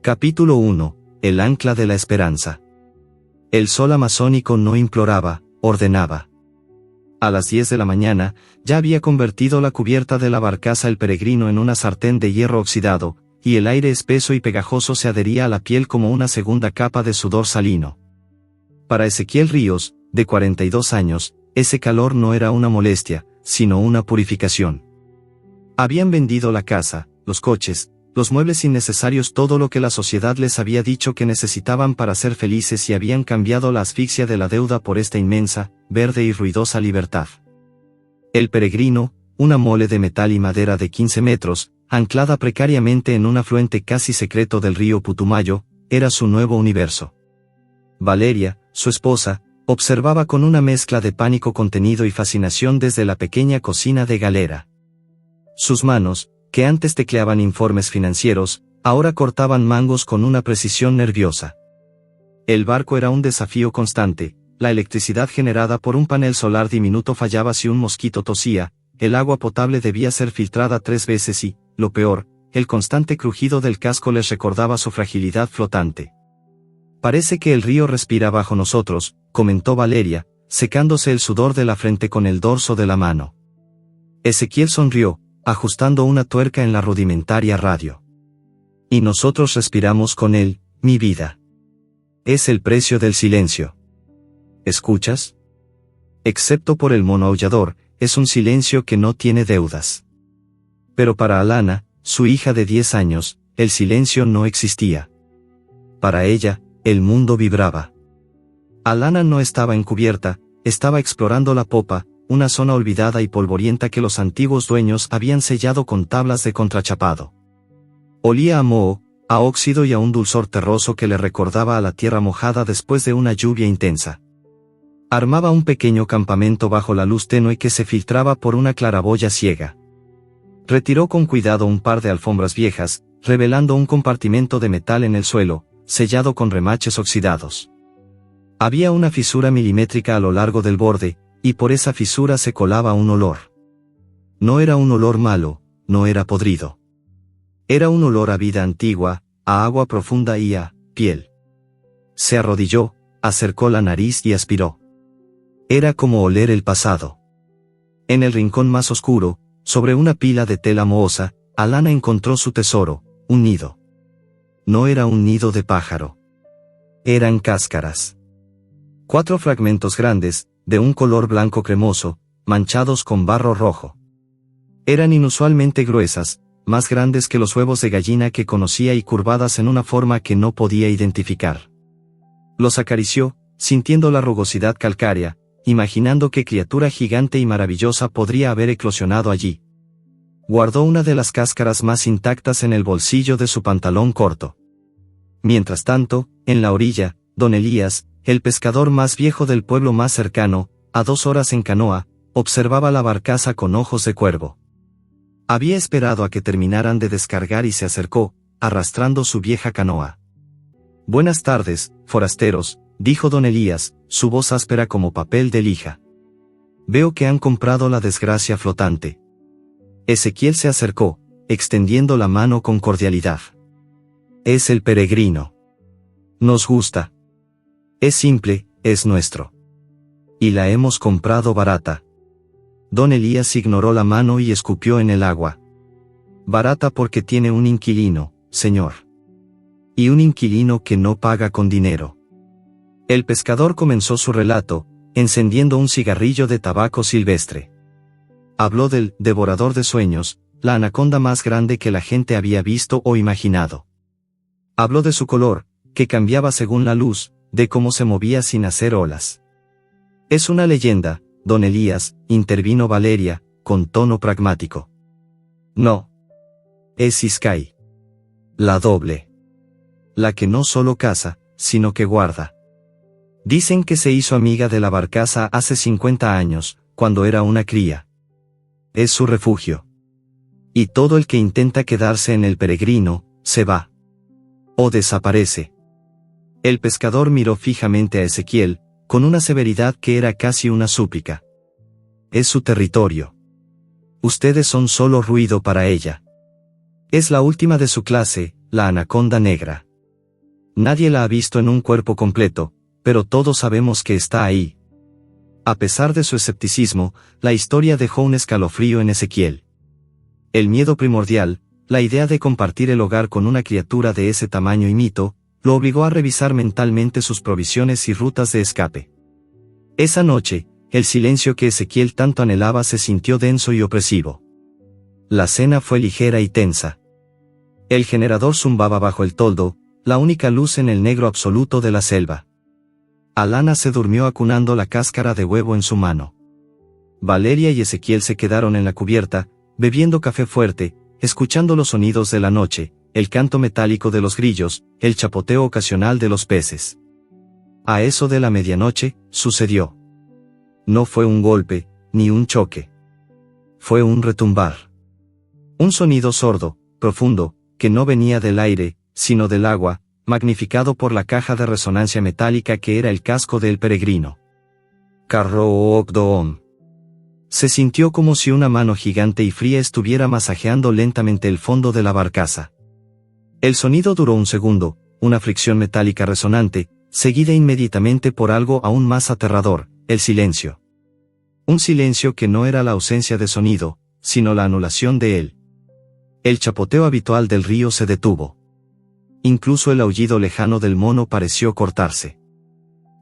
Capítulo 1. El ancla de la esperanza. El sol amazónico no imploraba, ordenaba. A las 10 de la mañana, ya había convertido la cubierta de la barcaza El Peregrino en una sartén de hierro oxidado, y el aire espeso y pegajoso se adhería a la piel como una segunda capa de sudor salino. Para Ezequiel Ríos, de 42 años, ese calor no era una molestia, sino una purificación. Habían vendido la casa, los coches, los muebles innecesarios, todo lo que la sociedad les había dicho que necesitaban para ser felices, y habían cambiado la asfixia de la deuda por esta inmensa, verde y ruidosa libertad. El Peregrino, una mole de metal y madera de 15 metros, anclada precariamente en un afluente casi secreto del río Putumayo, era su nuevo universo. Valeria, su esposa, observaba con una mezcla de pánico contenido y fascinación desde la pequeña cocina de galera. Sus manos, que antes tecleaban informes financieros, ahora cortaban mangos con una precisión nerviosa. El barco era un desafío constante, la electricidad generada por un panel solar diminuto fallaba si un mosquito tosía, el agua potable debía ser filtrada 3 veces y, lo peor, el constante crujido del casco les recordaba su fragilidad flotante. «Parece que el río respira bajo nosotros», comentó Valeria, secándose el sudor de la frente con el dorso de la mano. Ezequiel sonrió, ajustando una tuerca en la rudimentaria radio. «Y nosotros respiramos con él, mi vida. Es el precio del silencio. ¿Escuchas? Excepto por el mono aullador, es un silencio que no tiene deudas». Pero para Alana, su hija de 10 años, el silencio no existía. Para ella, el mundo vibraba. Alana no estaba encubierta, estaba explorando la popa, una zona olvidada y polvorienta que los antiguos dueños habían sellado con tablas de contrachapado. Olía a moho, a óxido y a un dulzor terroso que le recordaba a la tierra mojada después de una lluvia intensa. Armaba un pequeño campamento bajo la luz tenue que se filtraba por una claraboya ciega. Retiró con cuidado un par de alfombras viejas, revelando un compartimento de metal en el suelo, sellado con remaches oxidados. Había una fisura milimétrica a lo largo del borde, y por esa fisura se colaba un olor. No era un olor malo, no era podrido. Era un olor a vida antigua, a agua profunda y a piel. Se arrodilló, acercó la nariz y aspiró. Era como oler el pasado. En el rincón más oscuro, sobre una pila de tela mohosa, Alana encontró su tesoro, un nido. No era un nido de pájaro. Eran cáscaras. 4 fragmentos grandes, de un color blanco cremoso, manchados con barro rojo. Eran inusualmente gruesas, más grandes que los huevos de gallina que conocía y curvadas en una forma que no podía identificar. Los acarició, sintiendo la rugosidad calcárea, imaginando qué criatura gigante y maravillosa podría haber eclosionado allí. Guardó una de las cáscaras más intactas en el bolsillo de su pantalón corto. Mientras tanto, en la orilla, don Elías, el pescador más viejo del pueblo más cercano, a 2 horas en canoa, observaba la barcaza con ojos de cuervo. Había esperado a que terminaran de descargar y se acercó, arrastrando su vieja canoa. «Buenas tardes, forasteros», dijo don Elías, su voz áspera como papel de lija. «Veo que han comprado la desgracia flotante». Ezequiel se acercó, extendiendo la mano con cordialidad. «Es el Peregrino. Nos gusta. Es simple, es nuestro. Y la hemos comprado barata». Don Elías ignoró la mano y escupió en el agua. «Barata porque tiene un inquilino, señor. Y un inquilino que no paga con dinero». El pescador comenzó su relato, encendiendo un cigarrillo de tabaco silvestre. Habló del devorador de sueños, la anaconda más grande que la gente había visto o imaginado. Habló de su color, que cambiaba según la luz, de cómo se movía sin hacer olas. «Es una leyenda, don Elías», intervino Valeria, con tono pragmático. «No. Es Iskay. La doble. La que no solo caza, sino que guarda. Dicen que se hizo amiga de la barcaza hace 50 años, cuando era una cría. Es su refugio. Y todo el que intenta quedarse en el Peregrino, se va. O desaparece». El pescador miró fijamente a Ezequiel, con una severidad que era casi una súplica. «Es su territorio. Ustedes son solo ruido para ella. Es la última de su clase, la anaconda negra. Nadie la ha visto en un cuerpo completo, pero todos sabemos que está ahí. A pesar de su escepticismo, la historia dejó un escalofrío en Ezequiel. El miedo primordial, la idea de compartir el hogar con una criatura de ese tamaño y mito, lo obligó a revisar mentalmente sus provisiones y rutas de escape. Esa noche, el silencio que Ezequiel tanto anhelaba se sintió denso y opresivo. La cena fue ligera y tensa. El generador zumbaba bajo el toldo, la única luz en el negro absoluto de la selva. Alana se durmió acunando la cáscara de huevo en su mano. Valeria y Ezequiel se quedaron en la cubierta, bebiendo café fuerte, escuchando los sonidos de la noche, el canto metálico de los grillos, el chapoteo ocasional de los peces. A eso de la medianoche, sucedió. No fue un golpe, ni un choque. Fue un retumbar. Un sonido sordo, profundo, que no venía del aire, sino del agua, magnificado por la caja de resonancia metálica que era el casco del peregrino. Carro-Ogdoom. Se sintió como si una mano gigante y fría estuviera masajeando lentamente el fondo de la barcaza. El sonido duró un segundo, una fricción metálica resonante, seguida inmediatamente por algo aún más aterrador, el silencio. Un silencio que no era la ausencia de sonido, sino la anulación de él. El chapoteo habitual del río se detuvo. Incluso el aullido lejano del mono pareció cortarse.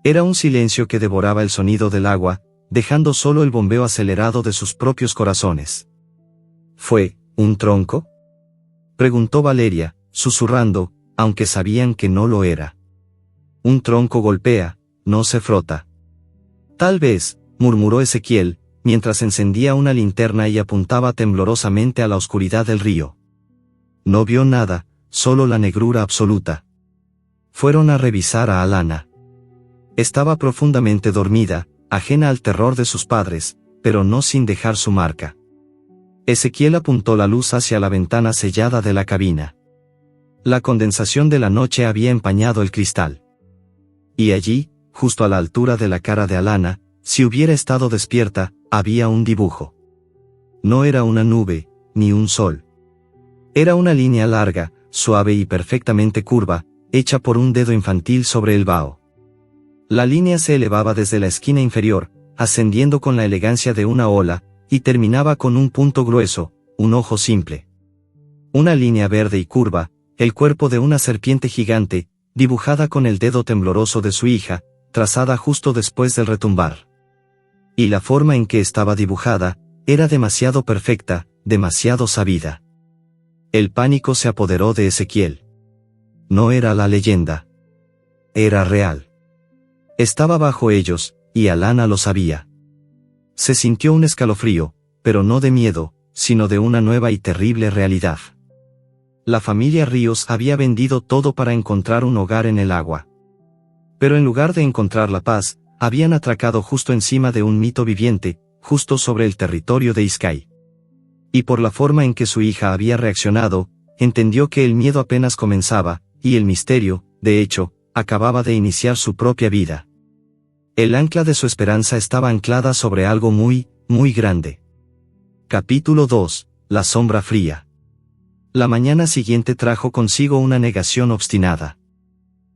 Era un silencio que devoraba el sonido del agua, dejando solo el bombeo acelerado de sus propios corazones. ¿Fue un tronco?, preguntó Valeria, susurrando, aunque sabían que no lo era. Un tronco golpea, no se frota. Tal vez, murmuró Ezequiel, mientras encendía una linterna y apuntaba temblorosamente a la oscuridad del río. No vio nada, solo la negrura absoluta. Fueron a revisar a Alana. Estaba profundamente dormida, ajena al terror de sus padres, pero no sin dejar su marca. Ezequiel apuntó la luz hacia la ventana sellada de la cabina. La condensación de la noche había empañado el cristal. Y allí, justo a la altura de la cara de Alana, si hubiera estado despierta, había un dibujo. No era una nube, ni un sol. Era una línea larga, suave y perfectamente curva, hecha por un dedo infantil sobre el vaho. La línea se elevaba desde la esquina inferior, ascendiendo con la elegancia de una ola, y terminaba con un punto grueso, un ojo simple. Una línea verde y curva, el cuerpo de una serpiente gigante, dibujada con el dedo tembloroso de su hija, trazada justo después del retumbar. Y la forma en que estaba dibujada, era demasiado perfecta, demasiado sabida. El pánico se apoderó de Ezequiel. No era la leyenda. Era real. Estaba bajo ellos, y Alana lo sabía. Se sintió un escalofrío, pero no de miedo, sino de una nueva y terrible realidad. La familia Ríos había vendido todo para encontrar un hogar en el agua. Pero en lugar de encontrar la paz, habían atracado justo encima de un mito viviente, justo sobre el territorio de Iskay. Y por la forma en que su hija había reaccionado, entendió que el miedo apenas comenzaba, y el misterio, de hecho, acababa de iniciar su propia vida. El ancla de su esperanza estaba anclada sobre algo muy, muy grande. Capítulo 2. La sombra fría. La mañana siguiente trajo consigo una negación obstinada.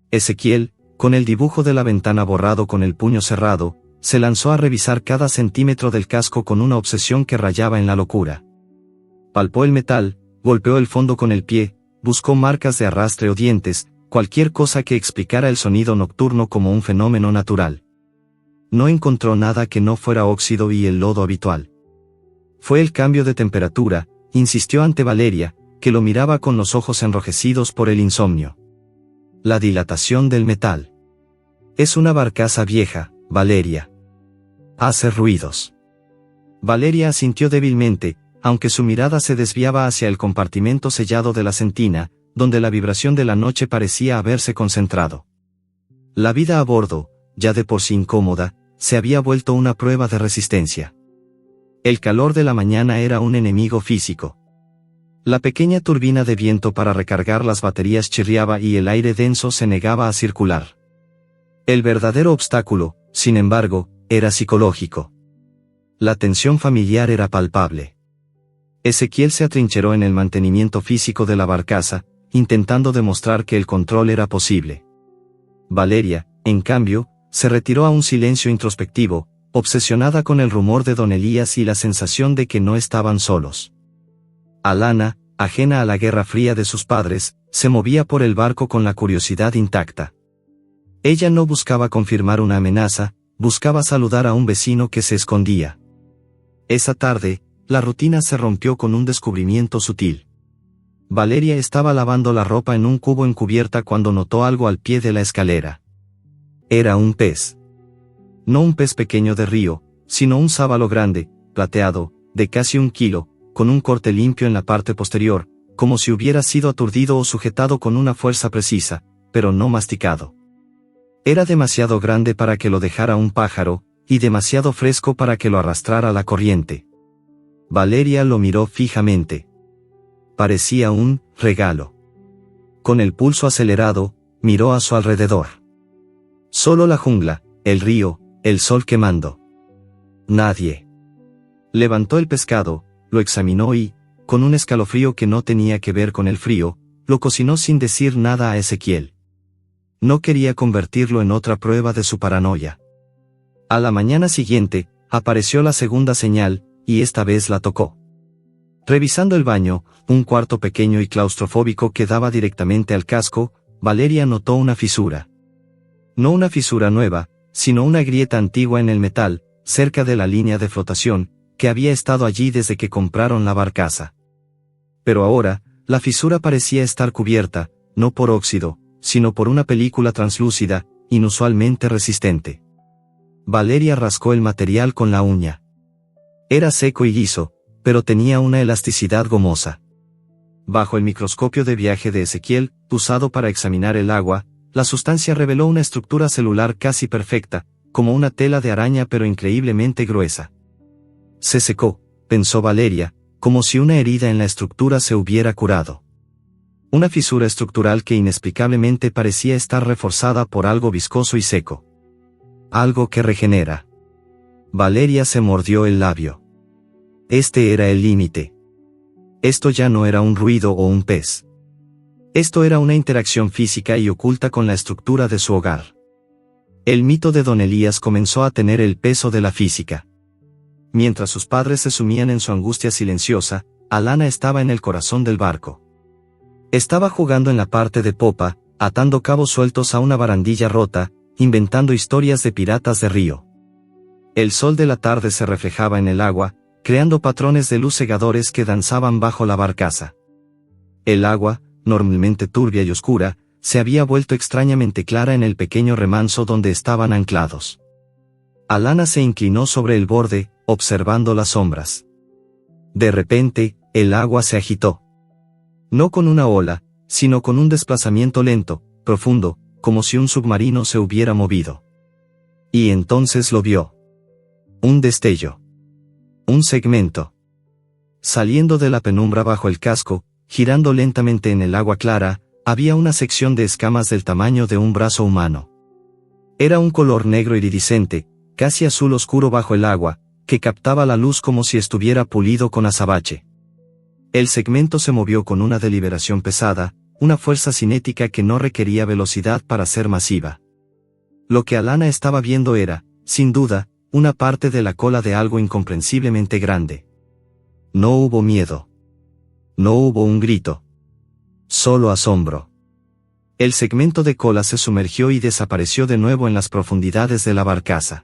Ezequiel, con el dibujo de la ventana borrado con el puño cerrado, se lanzó a revisar cada centímetro del casco con una obsesión que rayaba en la locura. Palpó el metal, golpeó el fondo con el pie, buscó marcas de arrastre o dientes, cualquier cosa que explicara el sonido nocturno como un fenómeno natural. No encontró nada que no fuera óxido y el lodo habitual. Fue el cambio de temperatura, insistió ante Valeria, que lo miraba con los ojos enrojecidos por el insomnio. La dilatación del metal. Es una barcaza vieja, Valeria. Hace ruidos. Valeria asintió débilmente, aunque su mirada se desviaba hacia el compartimento sellado de la sentina, donde la vibración de la noche parecía haberse concentrado. La vida a bordo, ya de por sí incómoda, se había vuelto una prueba de resistencia. El calor de la mañana era un enemigo físico. La pequeña turbina de viento para recargar las baterías chirriaba y el aire denso se negaba a circular. El verdadero obstáculo, sin embargo, era psicológico. La tensión familiar era palpable. Ezequiel se atrincheró en el mantenimiento físico de la barcaza, intentando demostrar que el control era posible. Valeria, en cambio, se retiró a un silencio introspectivo, obsesionada con el rumor de don Elías y la sensación de que no estaban solos. Alana, ajena a la guerra fría de sus padres, se movía por el barco con la curiosidad intacta. Ella no buscaba confirmar una amenaza, buscaba saludar a un vecino que se escondía. Esa tarde, la rutina se rompió con un descubrimiento sutil. Valeria estaba lavando la ropa en un cubo en cubierta cuando notó algo al pie de la escalera. Era un pez. No un pez pequeño de río, sino un sábalo grande, plateado, de casi 1 kilo, con un corte limpio en la parte posterior, como si hubiera sido aturdido o sujetado con una fuerza precisa, pero no masticado. Era demasiado grande para que lo dejara un pájaro, y demasiado fresco para que lo arrastrara la corriente. Valeria lo miró fijamente. Parecía un regalo. Con el pulso acelerado, miró a su alrededor. Solo la jungla, el río, el sol quemando. Nadie. Levantó el pescado, lo examinó y, con un escalofrío que no tenía que ver con el frío, lo cocinó sin decir nada a Ezequiel. No quería convertirlo en otra prueba de su paranoia. A la mañana siguiente, apareció la segunda señal, y esta vez la tocó. Revisando el baño, un cuarto pequeño y claustrofóbico que daba directamente al casco, Valeria notó una fisura. No una fisura nueva, sino una grieta antigua en el metal, cerca de la línea de flotación, que había estado allí desde que compraron la barcaza. Pero ahora, la fisura parecía estar cubierta, no por óxido, sino por una película translúcida, inusualmente resistente. Valeria rascó el material con la uña. Era seco y liso, pero tenía una elasticidad gomosa. Bajo el microscopio de viaje de Ezequiel, usado para examinar el agua, la sustancia reveló una estructura celular casi perfecta, como una tela de araña pero increíblemente gruesa. Se secó, pensó Valeria, como si una herida en la estructura se hubiera curado. Una fisura estructural que inexplicablemente parecía estar reforzada por algo viscoso y seco. Algo que regenera. Valeria se mordió el labio. Este era el límite. Esto ya no era un ruido o un pez. Esto era una interacción física y oculta con la estructura de su hogar. El mito de don Elías comenzó a tener el peso de la física. Mientras sus padres se sumían en su angustia silenciosa, Alana estaba en el corazón del barco. Estaba jugando en la parte de popa, atando cabos sueltos a una barandilla rota, inventando historias de piratas de río. El sol de la tarde se reflejaba en el agua, creando patrones de luz cegadores que danzaban bajo la barcaza. El agua, normalmente turbia y oscura, se había vuelto extrañamente clara en el pequeño remanso donde estaban anclados. Alana se inclinó sobre el borde, observando las sombras. De repente, el agua se agitó. No con una ola, sino con un desplazamiento lento, profundo, como si un submarino se hubiera movido. Y entonces lo vio. Un destello. Un segmento. Saliendo de la penumbra bajo el casco, girando lentamente en el agua clara, había una sección de escamas del tamaño de un brazo humano. Era un color negro iridiscente, casi azul oscuro bajo el agua, que captaba la luz como si estuviera pulido con azabache. El segmento se movió con una deliberación pesada, una fuerza cinética que no requería velocidad para ser masiva. Lo que Alana estaba viendo era, sin duda, una parte de la cola de algo incomprensiblemente grande. No hubo miedo. No hubo un grito. Solo asombro. El segmento de cola se sumergió y desapareció de nuevo en las profundidades de la barcaza.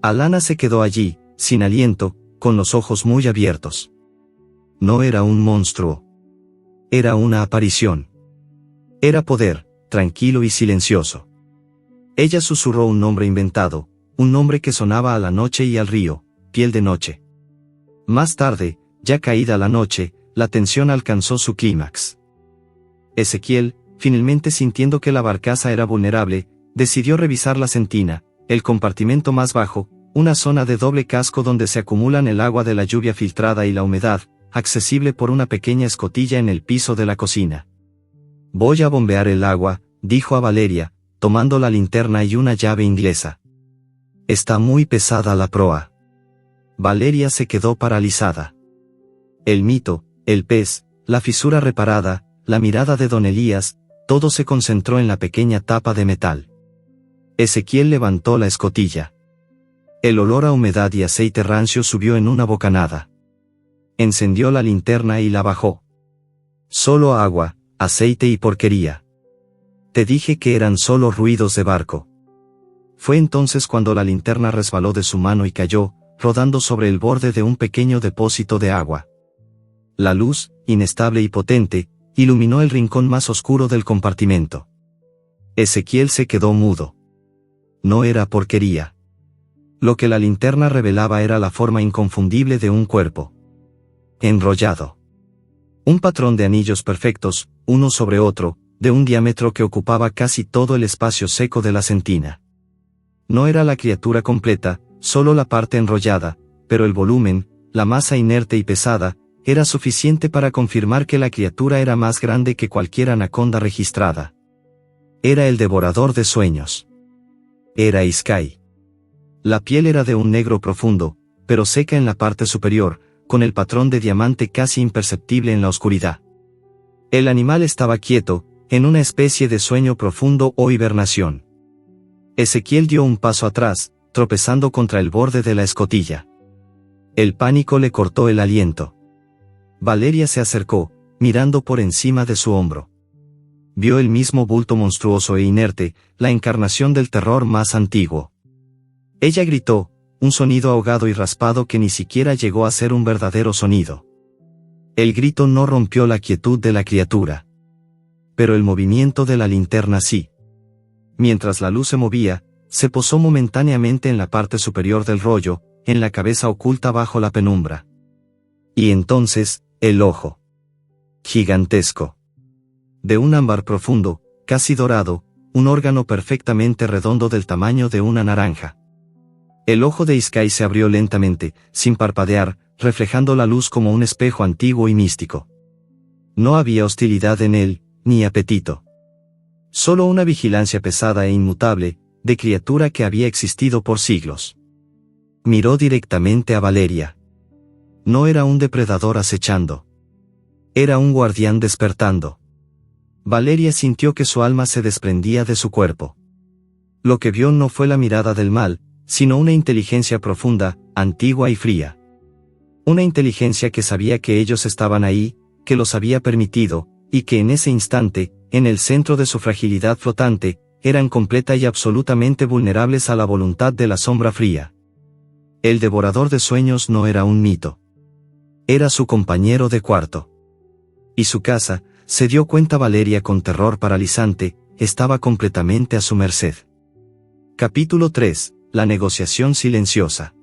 Alana se quedó allí, sin aliento, con los ojos muy abiertos. No era un monstruo. Era una aparición. Era poder, tranquilo y silencioso. Ella susurró un nombre inventado, un nombre que sonaba a la noche y al río, piel de noche. Más tarde, ya caída la noche, la tensión alcanzó su clímax. Ezequiel, finalmente sintiendo que la barcaza era vulnerable, decidió revisar la sentina, el compartimento más bajo, una zona de doble casco donde se acumulan el agua de la lluvia filtrada y la humedad, accesible por una pequeña escotilla en el piso de la cocina. Voy a bombear el agua, dijo a Valeria, tomando la linterna y una llave inglesa. Está muy pesada la proa. Valeria se quedó paralizada. El mito, el pez, la fisura reparada, la mirada de don Elías, todo se concentró en la pequeña tapa de metal. Ezequiel levantó la escotilla. El olor a humedad y aceite rancio subió en una bocanada. Encendió la linterna y la bajó. Solo agua, aceite y porquería. Te dije que eran solo ruidos de barco. Fue entonces cuando la linterna resbaló de su mano y cayó, rodando sobre el borde de un pequeño depósito de agua. La luz, inestable y potente, iluminó el rincón más oscuro del compartimento. Ezequiel se quedó mudo. No era porquería. Lo que la linterna revelaba era la forma inconfundible de un cuerpo. Enrollado. Un patrón de anillos perfectos, uno sobre otro, de un diámetro que ocupaba casi todo el espacio seco de la sentina. No era la criatura completa, solo la parte enrollada, pero el volumen, la masa inerte y pesada, era suficiente para confirmar que la criatura era más grande que cualquier anaconda registrada. Era el devorador de sueños. Era Iskai. La piel era de un negro profundo, pero seca en la parte superior, con el patrón de diamante casi imperceptible en la oscuridad. El animal estaba quieto, en una especie de sueño profundo o hibernación. Ezequiel dio un paso atrás, tropezando contra el borde de la escotilla. El pánico le cortó el aliento. Valeria se acercó, mirando por encima de su hombro. Vio el mismo bulto monstruoso e inerte, la encarnación del terror más antiguo. Ella gritó, un sonido ahogado y raspado que ni siquiera llegó a ser un verdadero sonido. El grito no rompió la quietud de la criatura. Pero el movimiento de la linterna sí. Mientras la luz se movía, se posó momentáneamente en la parte superior del rollo, en la cabeza oculta bajo la penumbra. Y entonces, el ojo. Gigantesco. De un ámbar profundo, casi dorado, un órgano perfectamente redondo del tamaño de una naranja. El ojo de Iskai se abrió lentamente, sin parpadear, reflejando la luz como un espejo antiguo y místico. No había hostilidad en él, ni apetito. Solo una vigilancia pesada e inmutable, de criatura que había existido por siglos. Miró directamente a Valeria. No era un depredador acechando. Era un guardián despertando. Valeria sintió que su alma se desprendía de su cuerpo. Lo que vio no fue la mirada del mal, sino una inteligencia profunda, antigua y fría. Una inteligencia que sabía que ellos estaban ahí, que los había permitido, y que en ese instante, en el centro de su fragilidad flotante, eran completa y absolutamente vulnerables a la voluntad de la sombra fría. El devorador de sueños no era un mito. Era su compañero de cuarto. Y su casa, se dio cuenta Valeria con terror paralizante, estaba completamente a su merced. Capítulo 3. La negociación silenciosa.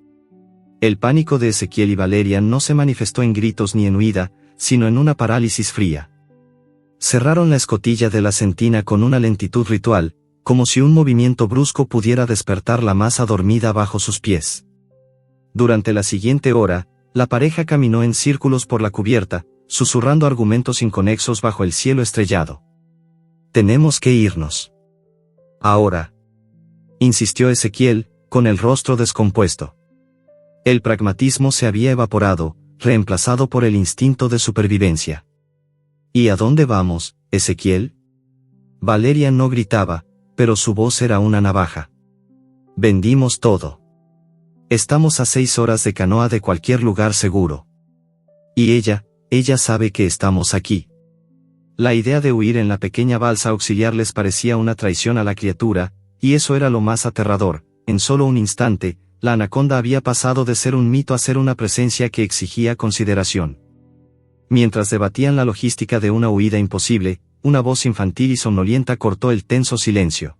El pánico de Ezequiel y Valeria no se manifestó en gritos ni en huida, sino en una parálisis fría. Cerraron la escotilla de la sentina con una lentitud ritual, como si un movimiento brusco pudiera despertar la masa dormida bajo sus pies. Durante la siguiente hora, la pareja caminó en círculos por la cubierta, susurrando argumentos inconexos bajo el cielo estrellado. «Tenemos que irnos. Ahora», insistió Ezequiel, con el rostro descompuesto. El pragmatismo se había evaporado, reemplazado por el instinto de supervivencia. «¿Y a dónde vamos, Ezequiel?» Valeria no gritaba, pero su voz era una navaja. «Vendimos todo. Estamos a 6 horas de canoa de cualquier lugar seguro. Y ella sabe que estamos aquí». La idea de huir en la pequeña balsa auxiliar les parecía una traición a la criatura, y eso era lo más aterrador. En solo un instante, la anaconda había pasado de ser un mito a ser una presencia que exigía consideración. Mientras debatían la logística de una huida imposible, una voz infantil y somnolienta cortó el tenso silencio.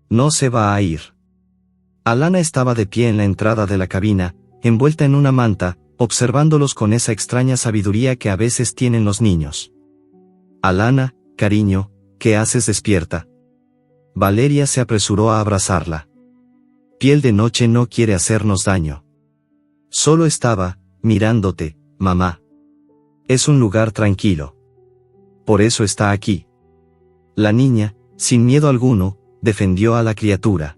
«No se va a ir». Alana estaba de pie en la entrada de la cabina, envuelta en una manta, observándolos con esa extraña sabiduría que a veces tienen los niños. «Alana, cariño, ¿qué haces despierta?» Valeria se apresuró a abrazarla. «Piel de noche no quiere hacernos daño. Solo estaba, mirándote, mamá. Es un lugar tranquilo. Por eso está aquí». La niña, sin miedo alguno, defendió a la criatura.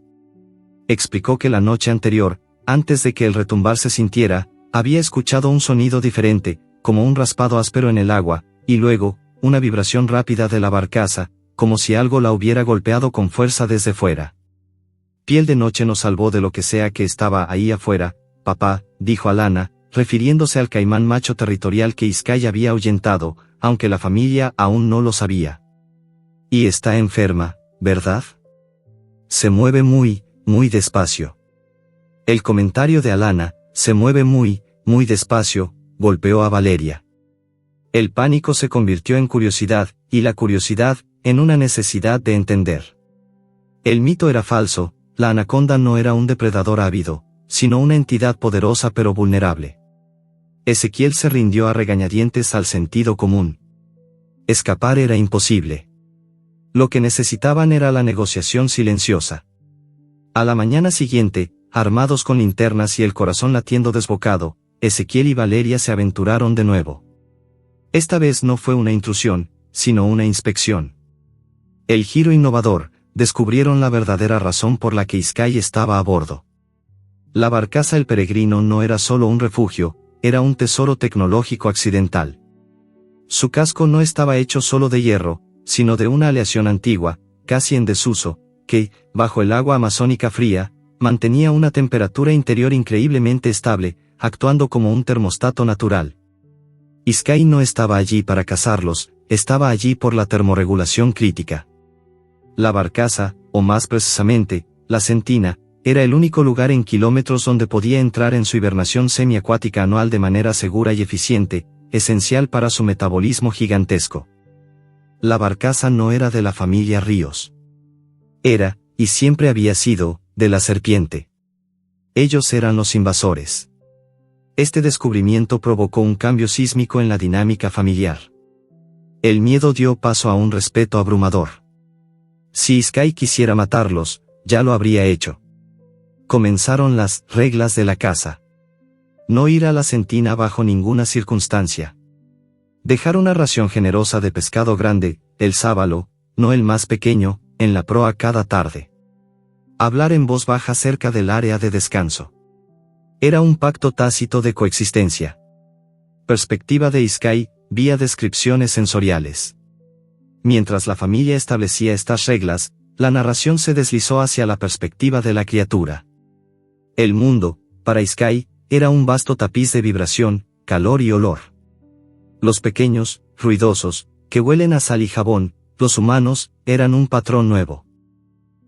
Explicó que la noche anterior, antes de que el retumbar se sintiera, había escuchado un sonido diferente, como un raspado áspero en el agua, y luego, una vibración rápida de la barcaza, como si algo la hubiera golpeado con fuerza desde fuera. Piel de noche nos salvó de lo que sea que estaba ahí afuera, papá, dijo Alana, refiriéndose al caimán macho territorial que Sky había ahuyentado, aunque la familia aún no lo sabía. Y está enferma, ¿verdad? Se mueve muy despacio. El comentario de Alana, se mueve muy despacio, golpeó a Valeria. El pánico se convirtió en curiosidad, y la curiosidad, en una necesidad de entender. El mito era falso, la anaconda no era un depredador ávido, sino una entidad poderosa pero vulnerable. Ezequiel se rindió a regañadientes al sentido común. Escapar era imposible. Lo que necesitaban era la negociación silenciosa. A la mañana siguiente, armados con linternas y el corazón latiendo desbocado, Ezequiel y Valeria se aventuraron de nuevo. Esta vez no fue una intrusión, sino una inspección. El giro innovador, descubrieron la verdadera razón por la que Sky estaba a bordo. La barcaza El Peregrino no era solo un refugio, era un tesoro tecnológico accidental. Su casco no estaba hecho solo de hierro, sino de una aleación antigua, casi en desuso, que, bajo el agua amazónica fría, mantenía una temperatura interior increíblemente estable, actuando como un termostato natural. Sky no estaba allí para cazarlos, estaba allí por la termorregulación crítica. La barcaza, o más precisamente, la Sentina, era el único lugar en kilómetros donde podía entrar en su hibernación semiacuática anual de manera segura y eficiente, esencial para su metabolismo gigantesco. La barcaza no era de la familia Ríos. Era, y siempre había sido, de la serpiente. Ellos eran los invasores. Este descubrimiento provocó un cambio sísmico en la dinámica familiar. El miedo dio paso a un respeto abrumador. Si Sky quisiera matarlos, ya lo habría hecho. Comenzaron las reglas de la caza. No ir a la Sentina bajo ninguna circunstancia. Dejar una ración generosa de pescado grande, el sábalo, no el más pequeño, en la proa cada tarde. Hablar en voz baja cerca del área de descanso. Era un pacto tácito de coexistencia. Perspectiva de Sky, vía descripciones sensoriales. Mientras la familia establecía estas reglas, la narración se deslizó hacia la perspectiva de la criatura. El mundo, para Sky, era un vasto tapiz de vibración, calor y olor. Los pequeños, ruidosos, que huelen a sal y jabón, los humanos, eran un patrón nuevo.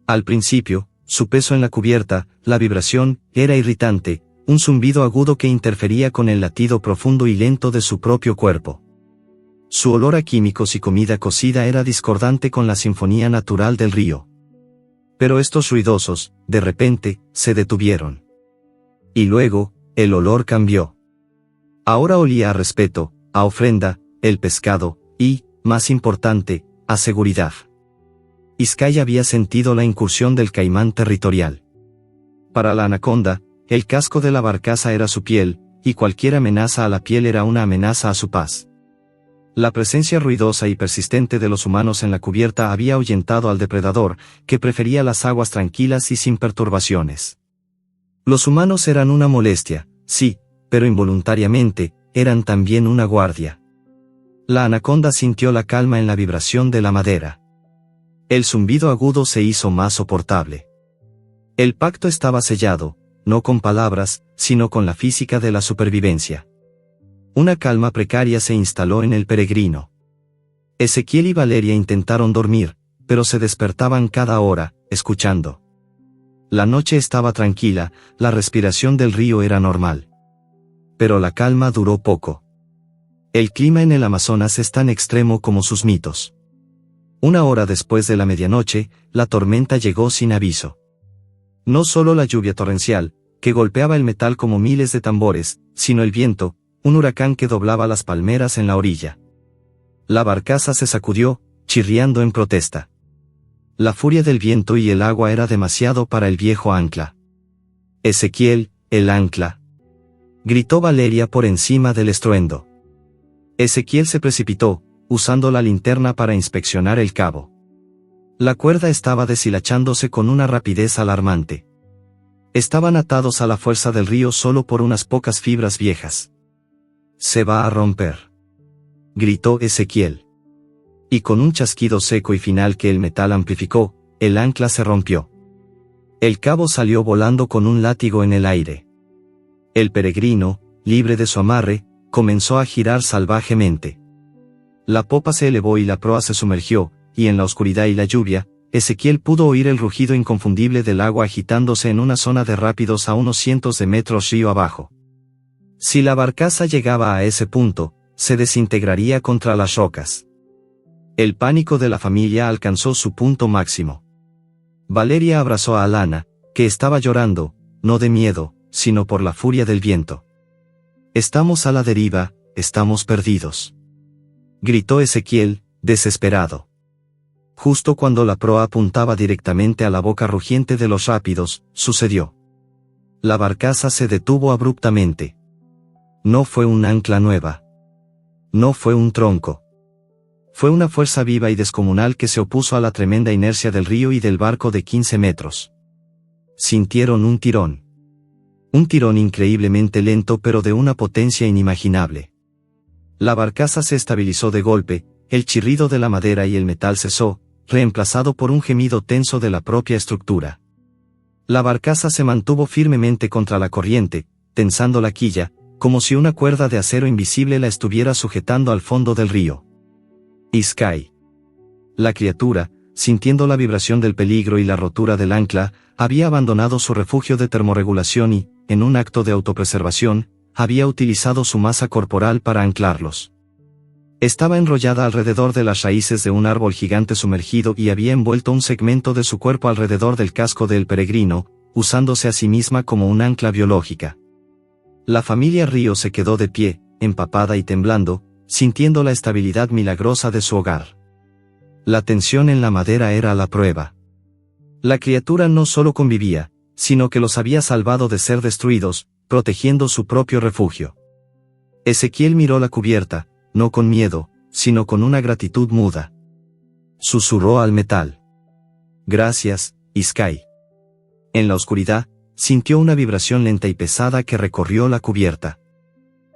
Al principio, su peso en la cubierta, la vibración, era irritante, un zumbido agudo que interfería con el latido profundo y lento de su propio cuerpo. Su olor a químicos y comida cocida era discordante con la sinfonía natural del río. Pero estos ruidosos, de repente, se detuvieron. Y luego, el olor cambió. Ahora olía a respeto, a ofrenda, el pescado, y, más importante, a seguridad. Sky había sentido la incursión del caimán territorial. Para la anaconda, el casco de la barcaza era su piel, y cualquier amenaza a la piel era una amenaza a su paz. La presencia ruidosa y persistente de los humanos en la cubierta había ahuyentado al depredador, que prefería las aguas tranquilas y sin perturbaciones. Los humanos eran una molestia, sí, pero involuntariamente, eran también una guardia. La anaconda sintió la calma en la vibración de la madera. El zumbido agudo se hizo más soportable. El pacto estaba sellado, no con palabras, sino con la física de la supervivencia. Una calma precaria se instaló en el peregrino. Ezequiel y Valeria intentaron dormir, pero se despertaban cada hora, escuchando. La noche estaba tranquila, la respiración del río era normal. Pero la calma duró poco. El clima en el Amazonas es tan extremo como sus mitos. Una hora después de la medianoche, la tormenta llegó sin aviso. No solo la lluvia torrencial, que golpeaba el metal como miles de tambores, sino el viento, un huracán que doblaba las palmeras en la orilla. La barcaza se sacudió, chirriando en protesta. La furia del viento y el agua era demasiado para el viejo ancla. Ezequiel, el ancla. Gritó Valeria por encima del estruendo. Ezequiel se precipitó, usando la linterna para inspeccionar el cabo. La cuerda estaba deshilachándose con una rapidez alarmante. Estaban atados a la fuerza del río solo por unas pocas fibras viejas. «Se va a romper», gritó Ezequiel. Y con un chasquido seco y final que el metal amplificó, el ancla se rompió. El cabo salió volando con un látigo en el aire. El peregrino, libre de su amarre, comenzó a girar salvajemente. La popa se elevó y la proa se sumergió, y en la oscuridad y la lluvia, Ezequiel pudo oír el rugido inconfundible del agua agitándose en una zona de rápidos a unos cientos de metros río abajo. Si la barcaza llegaba a ese punto, se desintegraría contra las rocas. El pánico de la familia alcanzó su punto máximo. Valeria abrazó a Alana, que estaba llorando, no de miedo, sino por la furia del viento. «Estamos a la deriva, estamos perdidos», gritó Ezequiel, desesperado. Justo cuando la proa apuntaba directamente a la boca rugiente de los rápidos, sucedió. La barcaza se detuvo abruptamente. No fue un ancla nueva. No fue un tronco. Fue una fuerza viva y descomunal que se opuso a la tremenda inercia del río y del barco de 15 metros. Sintieron un tirón. Un tirón increíblemente lento pero de una potencia inimaginable. La barcaza se estabilizó de golpe, el chirrido de la madera y el metal cesó, reemplazado por un gemido tenso de la propia estructura. La barcaza se mantuvo firmemente contra la corriente, tensando la quilla, como si una cuerda de acero invisible la estuviera sujetando al fondo del río. Sky. La criatura, sintiendo la vibración del peligro y la rotura del ancla, había abandonado su refugio de termorregulación y, en un acto de autopreservación, había utilizado su masa corporal para anclarlos. Estaba enrollada alrededor de las raíces de un árbol gigante sumergido y había envuelto un segmento de su cuerpo alrededor del casco del peregrino, usándose a sí misma como un ancla biológica. La familia Río se quedó de pie, empapada y temblando, sintiendo la estabilidad milagrosa de su hogar. La tensión en la madera era la prueba. La criatura no solo convivía, sino que los había salvado de ser destruidos, protegiendo su propio refugio. Ezequiel miró la cubierta, no con miedo, sino con una gratitud muda. Susurró al metal. «Gracias, Sky». En la oscuridad, sintió una vibración lenta y pesada que recorrió la cubierta.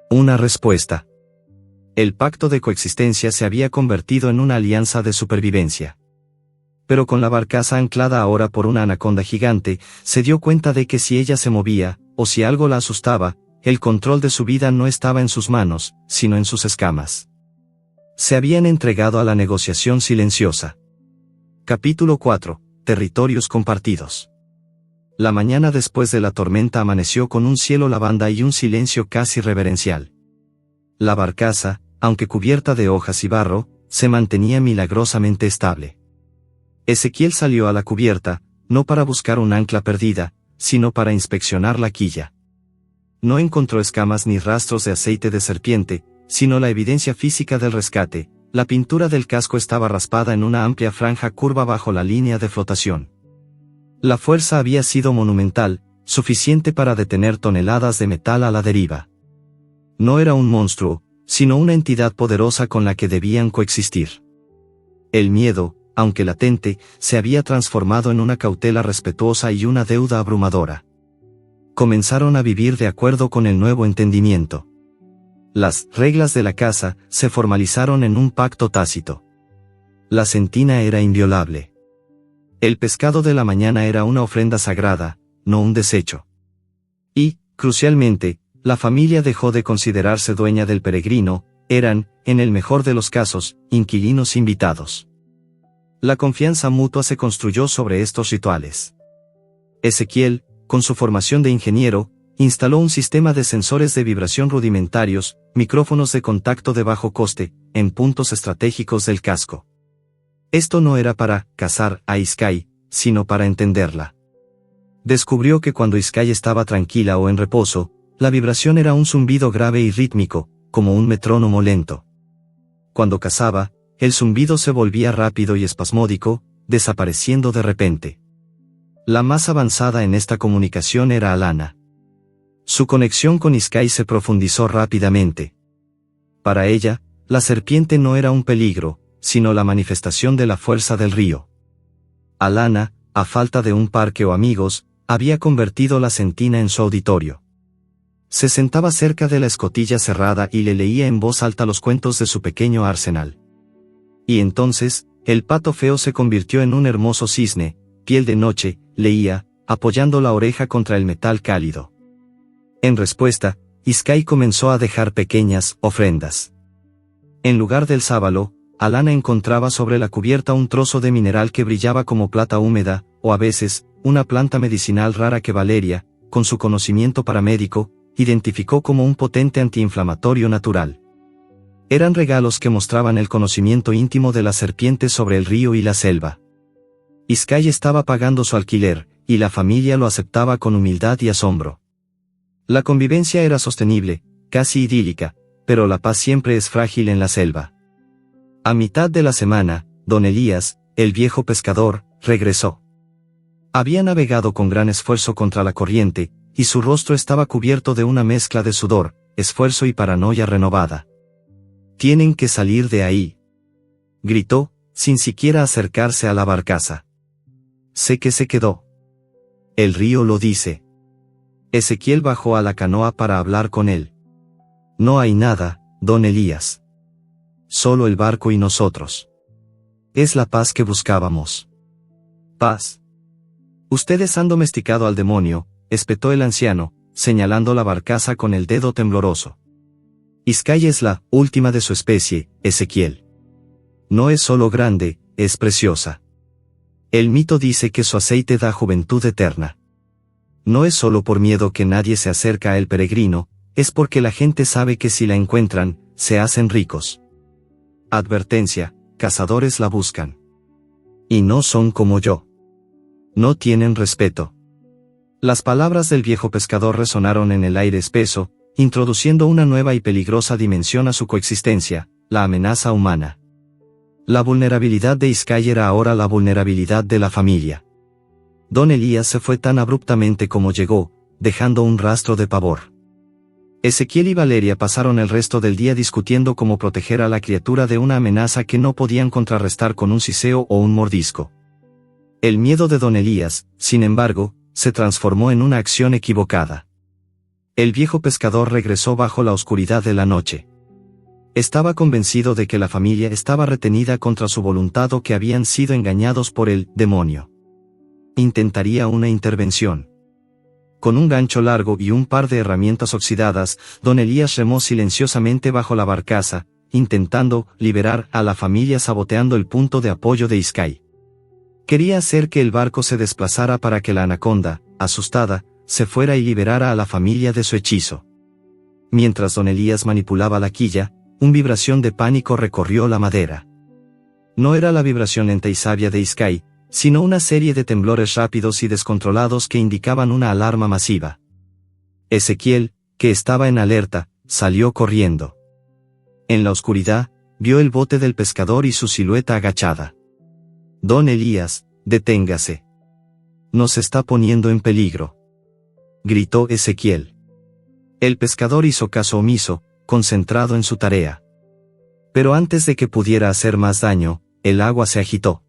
Una respuesta. El pacto de coexistencia se había convertido en una alianza de supervivencia. Pero con la barcaza anclada ahora por una anaconda gigante, se dio cuenta de que si ella se movía, o si algo la asustaba, el control de su vida no estaba en sus manos, sino en sus escamas. Se habían entregado a la negociación silenciosa. Capítulo 4. Territorios compartidos. La mañana después de la tormenta amaneció con un cielo lavanda y un silencio casi reverencial. La barcaza, aunque cubierta de hojas y barro, se mantenía milagrosamente estable. Ezequiel salió a la cubierta, no para buscar un ancla perdida, sino para inspeccionar la quilla. No encontró escamas ni rastros de aceite de serpiente, sino la evidencia física del rescate. La pintura del casco estaba raspada en una amplia franja curva bajo la línea de flotación. La fuerza había sido monumental, suficiente para detener toneladas de metal a la deriva. No era un monstruo, sino una entidad poderosa con la que debían coexistir. El miedo, aunque latente, se había transformado en una cautela respetuosa y una deuda abrumadora. Comenzaron a vivir de acuerdo con el nuevo entendimiento. Las reglas de la casa se formalizaron en un pacto tácito. La sentina era inviolable. El pescado de la mañana era una ofrenda sagrada, no un desecho. Y, crucialmente, la familia dejó de considerarse dueña del peregrino, eran, en el mejor de los casos, inquilinos invitados. La confianza mutua se construyó sobre estos rituales. Ezequiel, con su formación de ingeniero, instaló un sistema de sensores de vibración rudimentarios, micrófonos de contacto de bajo coste, en puntos estratégicos del casco. Esto no era para cazar a Sky, sino para entenderla. Descubrió que cuando Sky estaba tranquila o en reposo, la vibración era un zumbido grave y rítmico, como un metrónomo lento. Cuando cazaba, el zumbido se volvía rápido y espasmódico, desapareciendo de repente. La más avanzada en esta comunicación era Alana. Su conexión con Sky se profundizó rápidamente. Para ella, la serpiente no era un peligro, sino la manifestación de la fuerza del río. Alana, a falta de un parque o amigos, había convertido la sentina en su auditorio. Se sentaba cerca de la escotilla cerrada y le leía en voz alta los cuentos de su pequeño arsenal. Y entonces, el pato feo se convirtió en un hermoso cisne, piel de noche, leía, apoyando la oreja contra el metal cálido. En respuesta, Iskay comenzó a dejar pequeñas ofrendas. En lugar del sábalo, Alana encontraba sobre la cubierta un trozo de mineral que brillaba como plata húmeda, o a veces, una planta medicinal rara que Valeria, con su conocimiento paramédico, identificó como un potente antiinflamatorio natural. Eran regalos que mostraban el conocimiento íntimo de las serpientes sobre el río y la selva. Iskay estaba pagando su alquiler, y la familia lo aceptaba con humildad y asombro. La convivencia era sostenible, casi idílica, pero la paz siempre es frágil en la selva. A mitad de la semana, don Elías, el viejo pescador, regresó. Había navegado con gran esfuerzo contra la corriente, y su rostro estaba cubierto de una mezcla de sudor, esfuerzo y paranoia renovada. «Tienen que salir de ahí», gritó, sin siquiera acercarse a la barcaza. «Sé que se quedó. El río lo dice». Ezequiel bajó a la canoa para hablar con él. «No hay nada, don Elías. Solo el barco y nosotros. Es la paz que buscábamos». «Paz. Ustedes han domesticado al demonio», espetó el anciano, señalando la barcaza con el dedo tembloroso. «Iskay es la última de su especie, Ezequiel. No es solo grande, es preciosa. El mito dice que su aceite da juventud eterna. No es solo por miedo que nadie se acerca a el peregrino, es porque la gente sabe que si la encuentran, se hacen ricos. Advertencia, cazadores la buscan. Y no son como yo. No tienen respeto». Las palabras del viejo pescador resonaron en el aire espeso, introduciendo una nueva y peligrosa dimensión a su coexistencia, la amenaza humana. La vulnerabilidad de Iskay era ahora la vulnerabilidad de la familia. Don Elías se fue tan abruptamente como llegó, dejando un rastro de pavor. Ezequiel y Valeria pasaron el resto del día discutiendo cómo proteger a la criatura de una amenaza que no podían contrarrestar con un siseo o un mordisco. El miedo de don Elías, sin embargo, se transformó en una acción equivocada. El viejo pescador regresó bajo la oscuridad de la noche. Estaba convencido de que la familia estaba retenida contra su voluntad o que habían sido engañados por el demonio. Intentaría una intervención. Con un gancho largo y un par de herramientas oxidadas, don Elías remó silenciosamente bajo la barcaza, intentando liberar a la familia saboteando el punto de apoyo de Iskay. Quería hacer que el barco se desplazara para que la anaconda, asustada, se fuera y liberara a la familia de su hechizo. Mientras don Elías manipulaba la quilla, una vibración de pánico recorrió la madera. No era la vibración lenta y sabia de Iskay, sino una serie de temblores rápidos y descontrolados que indicaban una alarma masiva. Ezequiel, que estaba en alerta, salió corriendo. En la oscuridad, vio el bote del pescador y su silueta agachada. «Don Elías, deténgase. Nos está poniendo en peligro», gritó Ezequiel. El pescador hizo caso omiso, concentrado en su tarea. Pero antes de que pudiera hacer más daño, el agua se agitó.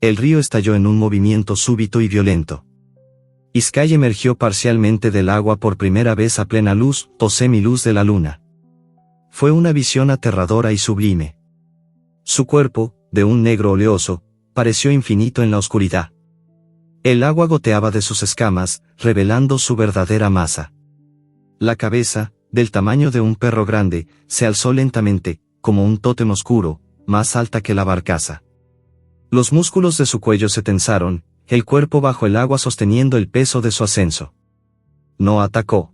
El río estalló en un movimiento súbito y violento. Iskay emergió parcialmente del agua por primera vez a plena luz o semiluz de la luna. Fue una visión aterradora y sublime. Su cuerpo, de un negro oleoso, pareció infinito en la oscuridad. El agua goteaba de sus escamas, revelando su verdadera masa. La cabeza, del tamaño de un perro grande, se alzó lentamente, como un tótem oscuro, más alta que la barcaza. Los músculos de su cuello se tensaron, el cuerpo bajo el agua sosteniendo el peso de su ascenso. No atacó.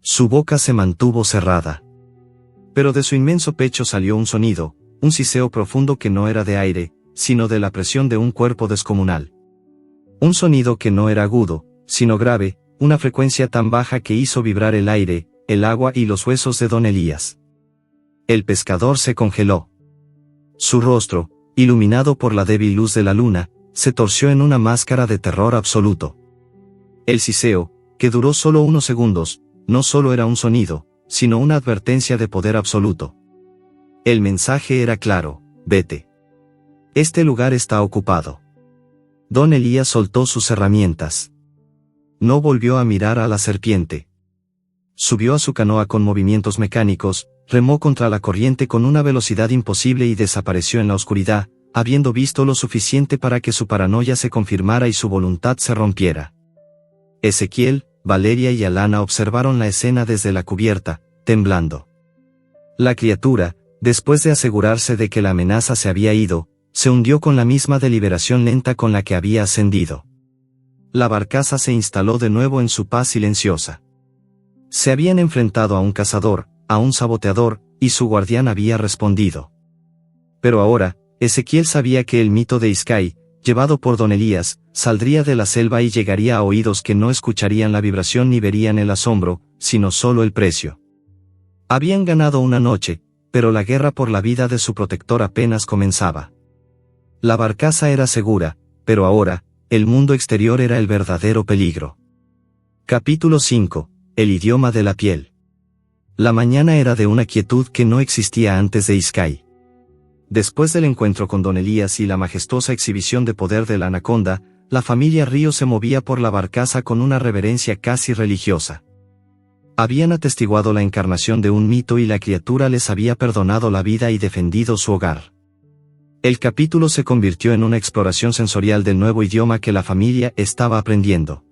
Su boca se mantuvo cerrada. Pero de su inmenso pecho salió un sonido, un siseo profundo que no era de aire, sino de la presión de un cuerpo descomunal. Un sonido que no era agudo, sino grave, una frecuencia tan baja que hizo vibrar el aire, el agua y los huesos de don Elías. El pescador se congeló. Su rostro, iluminado por la débil luz de la luna, se torció en una máscara de terror absoluto. El siseo, que duró solo unos segundos, no solo era un sonido, sino una advertencia de poder absoluto. El mensaje era claro: vete. Este lugar está ocupado. Don Elías soltó sus herramientas. No volvió a mirar a la serpiente. Subió a su canoa con movimientos mecánicos, remó contra la corriente con una velocidad imposible y desapareció en la oscuridad, habiendo visto lo suficiente para que su paranoia se confirmara y su voluntad se rompiera. Ezequiel, Valeria y Alana observaron la escena desde la cubierta, temblando. La criatura, después de asegurarse de que la amenaza se había ido, se hundió con la misma deliberación lenta con la que había ascendido. La barcaza se instaló de nuevo en su paz silenciosa. Se habían enfrentado a un cazador, a un saboteador, y su guardián había respondido. Pero ahora, Ezequiel sabía que el mito de Iskay, llevado por don Elías, saldría de la selva y llegaría a oídos que no escucharían la vibración ni verían el asombro, sino solo el precio. Habían ganado una noche, pero la guerra por la vida de su protector apenas comenzaba. La barcaza era segura, pero ahora, el mundo exterior era el verdadero peligro. Capítulo 5. El idioma de la piel. La mañana era de una quietud que no existía antes de Iskay. Después del encuentro con don Elías y la majestuosa exhibición de poder de la anaconda, la familia Río se movía por la barcaza con una reverencia casi religiosa. Habían atestiguado la encarnación de un mito y la criatura les había perdonado la vida y defendido su hogar. El capítulo se convirtió en una exploración sensorial del nuevo idioma que la familia estaba aprendiendo.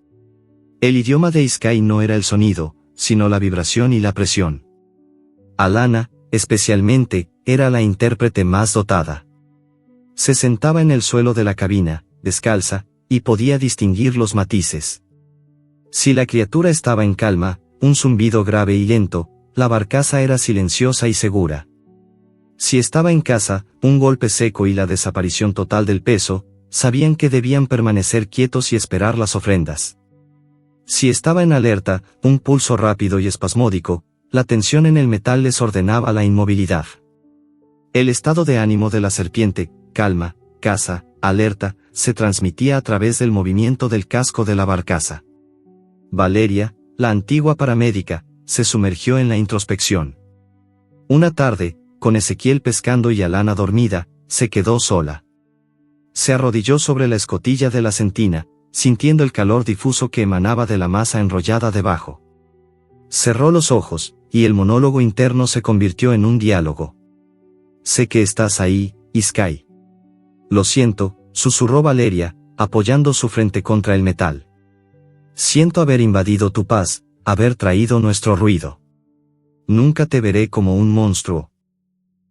El idioma de Iskay no era el sonido, sino la vibración y la presión. Alana, especialmente, era la intérprete más dotada. Se sentaba en el suelo de la cabina, descalza, y podía distinguir los matices. Si la criatura estaba en calma, un zumbido grave y lento, la barcaza era silenciosa y segura. Si estaba en casa, un golpe seco y la desaparición total del peso, sabían que debían permanecer quietos y esperar las ofrendas. Si estaba en alerta, un pulso rápido y espasmódico, la tensión en el metal les ordenaba la inmovilidad. El estado de ánimo de la serpiente, calma, caza, alerta, se transmitía a través del movimiento del casco de la barcaza. Valeria, la antigua paramédica, se sumergió en la introspección. Una tarde, con Ezequiel pescando y Alana dormida, se quedó sola. Se arrodilló sobre la escotilla de la sentina, sintiendo el calor difuso que emanaba de la masa enrollada debajo. Cerró los ojos, y el monólogo interno se convirtió en un diálogo. «Sé que estás ahí, Iskay». «Lo siento», susurró Valeria, apoyando su frente contra el metal. «Siento haber invadido tu paz, haber traído nuestro ruido. Nunca te veré como un monstruo.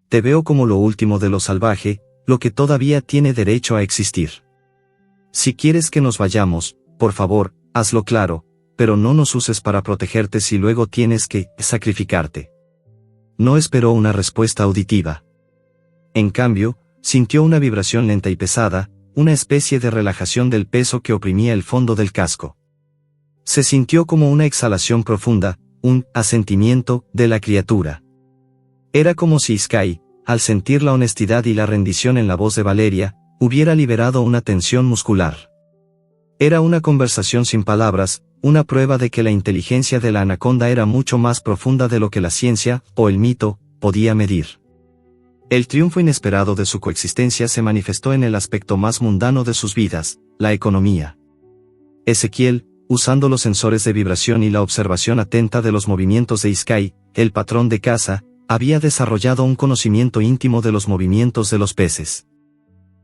Te veo como lo último de lo salvaje, lo que todavía tiene derecho a existir. Si quieres que nos vayamos, por favor, hazlo claro, pero no nos uses para protegerte si luego tienes que sacrificarte». No esperó una respuesta auditiva. En cambio, sintió una vibración lenta y pesada, una especie de relajación del peso que oprimía el fondo del casco. Se sintió como una exhalación profunda, un asentimiento de la criatura. Era como si Iskay, al sentir la honestidad y la rendición en la voz de Valeria, hubiera liberado una tensión muscular. Era una conversación sin palabras, una prueba de que la inteligencia de la anaconda era mucho más profunda de lo que la ciencia, o el mito, podía medir. El triunfo inesperado de su coexistencia se manifestó en el aspecto más mundano de sus vidas, la economía. Ezequiel, usando los sensores de vibración y la observación atenta de los movimientos de Iskay, el patrón de caza, había desarrollado un conocimiento íntimo de los movimientos de los peces.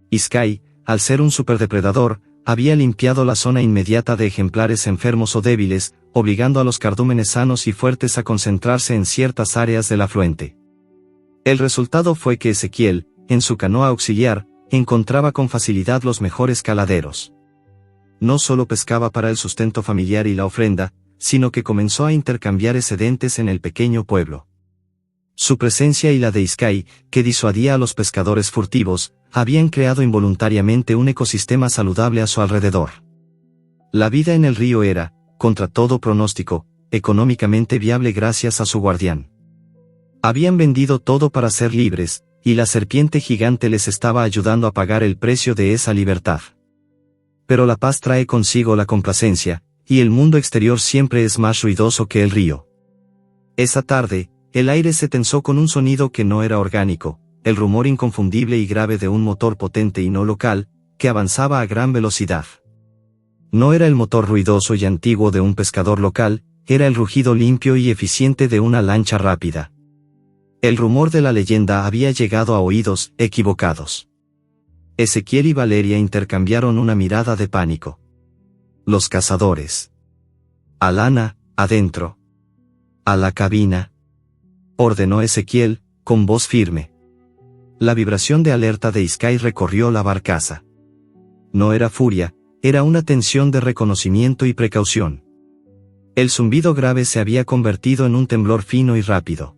Iskay, al ser un superdepredador, había limpiado la zona inmediata de ejemplares enfermos o débiles, obligando a los cardúmenes sanos y fuertes a concentrarse en ciertas áreas del afluente. El resultado fue que Ezequiel, en su canoa auxiliar, encontraba con facilidad los mejores caladeros. No solo pescaba para el sustento familiar y la ofrenda, sino que comenzó a intercambiar excedentes en el pequeño pueblo. Su presencia y la de Iskay, que disuadía a los pescadores furtivos, habían creado involuntariamente un ecosistema saludable a su alrededor. La vida en el río era, contra todo pronóstico, económicamente viable gracias a su guardián. Habían vendido todo para ser libres, y la serpiente gigante les estaba ayudando a pagar el precio de esa libertad. Pero la paz trae consigo la complacencia, y el mundo exterior siempre es más ruidoso que el río. Esa tarde, el aire se tensó con un sonido que no era orgánico, el rumor inconfundible y grave de un motor potente y no local, que avanzaba a gran velocidad. No era el motor ruidoso y antiguo de un pescador local, era el rugido limpio y eficiente de una lancha rápida. El rumor de la leyenda había llegado a oídos equivocados. Ezequiel y Valeria intercambiaron una mirada de pánico. Los cazadores. Alana, adentro. A la cabina. Ordenó Ezequiel, con voz firme. La vibración de alerta de Sky recorrió la barcaza. No era furia, era una tensión de reconocimiento y precaución. El zumbido grave se había convertido en un temblor fino y rápido.